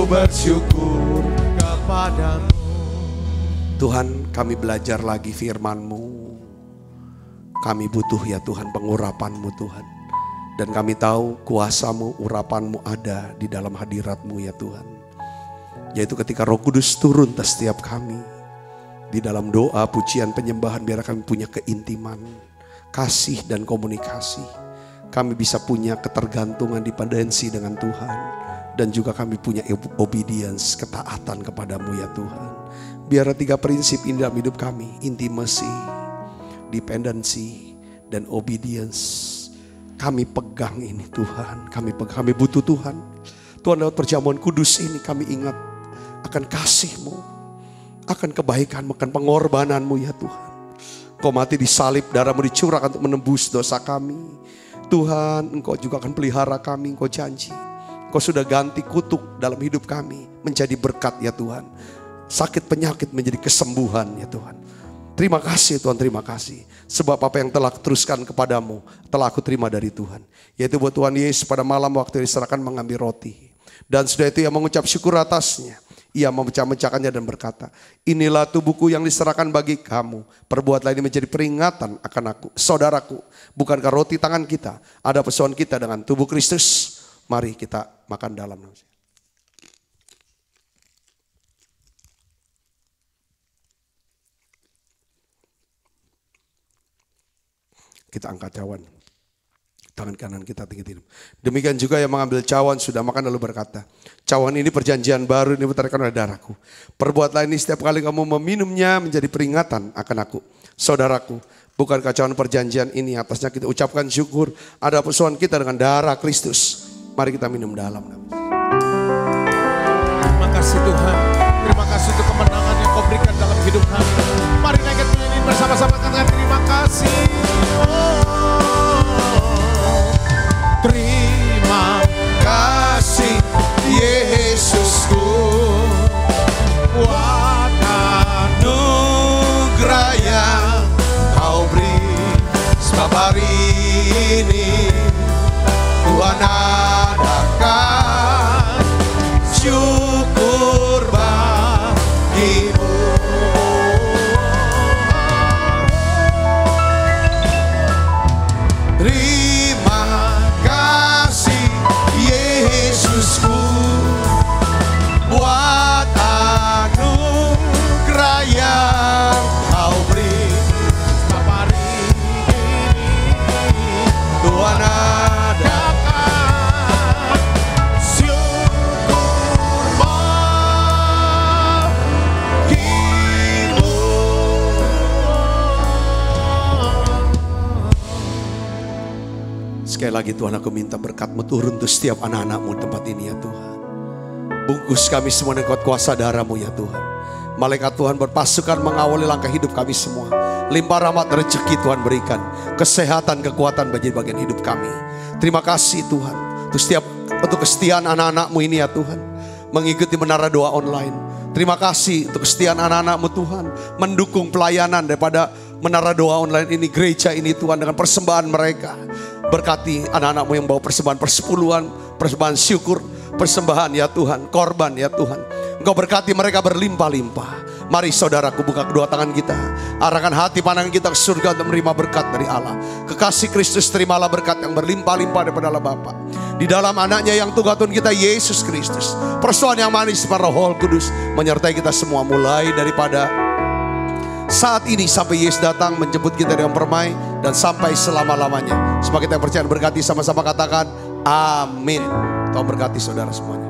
bersyukur kepadamu. Tuhan, kami belajar lagi firman-Mu. Kami butuh ya Tuhan pengurapan-Mu Tuhan. Dan kami tahu kuasa-Mu, urapan-Mu ada di dalam hadirat-Mu ya Tuhan. Yaitu ketika Roh Kudus turun atas setiap kami. Di dalam doa, pujian, penyembahan, biar kami punya keintiman, kasih dan komunikasi. Kami bisa punya ketergantungan, dependensi dengan Tuhan. Dan juga kami punya obedience, ketaatan kepadamu ya Tuhan. Biar 3 prinsip ini dalam hidup kami. Intimacy, dependency, dan obedience. Kami pegang ini Tuhan. Kami butuh Tuhan. Tuhan, lewat perjamuan kudus ini kami ingat akan kasih-Mu, akan kebaikan-Mu, akan pengorbanan-Mu ya Tuhan. Kau mati di salib, darah-Mu dicurahkan untuk menembus dosa kami. Tuhan, Engkau juga akan pelihara kami, Engkau janji. Engkau sudah ganti kutuk dalam hidup kami menjadi berkat ya Tuhan. Sakit penyakit menjadi kesembuhan ya Tuhan. Terima kasih Tuhan, terima kasih. Sebab apa yang telah teruskan kepadamu telah aku terima dari Tuhan. Yaitu buat Tuhan Yesus pada malam waktu diserahkan mengambil roti. Dan sudah itu ia mengucap syukur atasnya. Ia memecah-mecahkannya dan berkata, inilah tubuhku yang diserahkan bagi kamu. Perbuatlah ini menjadi peringatan akan aku. Saudaraku, bukankah roti tangan kita ada persoalan kita dengan tubuh Kristus? Mari kita makan dalam. Kita angkat cawan. Tangan kanan kita tinggi-tinggi. Demikian juga yang mengambil cawan sudah makan lalu berkata, cawan ini perjanjian baru, ini diberikan oleh darahku. Perbuatlah ini setiap kali kamu meminumnya menjadi peringatan akan aku. Saudaraku, bukankah cawan perjanjian ini atasnya kita ucapkan syukur. Ada persoalan kita dengan darah Kristus. Mari kita minum dalam. Terima kasih Tuhan. Terima kasih untuk kemenangan yang kau berikan dalam hidup kami. Mari naikkan nyanyiin bersama-sama, katakan terima kasih. Terima kasih Yesusku, buat anugerah yang kau beri. Sebab hari ini Tuhan adakan syukur bagimu. Buat anugerah yang kau beri. Sebab hari ini Tuhan adakan syukur bagimu. Sekali lagi Tuhan, aku minta berkat-Mu turun untuk setiap anak-anak-Mu di tempat ini ya Tuhan. Bungkus kami semua dengan kuat kuasa darah-Mu ya Tuhan. Malaikat Tuhan berpasukan mengawali langkah hidup kami semua. Limpah rahmat rezeki Tuhan berikan. Kesehatan, kekuatan bagi bagian hidup kami. Terima kasih Tuhan. Untuk kesetiaan anak-anak-Mu ini ya Tuhan. Mengikuti menara doa online. Terima kasih untuk kesetiaan anak-anak-Mu Tuhan. Mendukung pelayanan daripada menara doa online ini, gereja ini Tuhan, dengan persembahan mereka. Berkati anak-anak-Mu yang bawa persembahan persepuluhan, persembahan syukur, persembahan ya Tuhan, korban ya Tuhan. Engkau berkati mereka berlimpah-limpah. Mari saudaraku, buka kedua tangan kita, arahkan hati pandangan kita ke surga untuk menerima berkat dari Allah. Kekasih Kristus, terimalah berkat yang berlimpah-limpah daripada Allah Bapa. Di dalam anaknya yang Tuhan kita Yesus Kristus, persoalan yang manis para Roh Kudus menyertai kita semua, mulai daripada saat ini sampai Yesus datang menjemput kita dengan permai dan sampai selama-lamanya. Semoga kita yang percaya berkati, sama-sama katakan amin. Tuhan berkati saudara semuanya.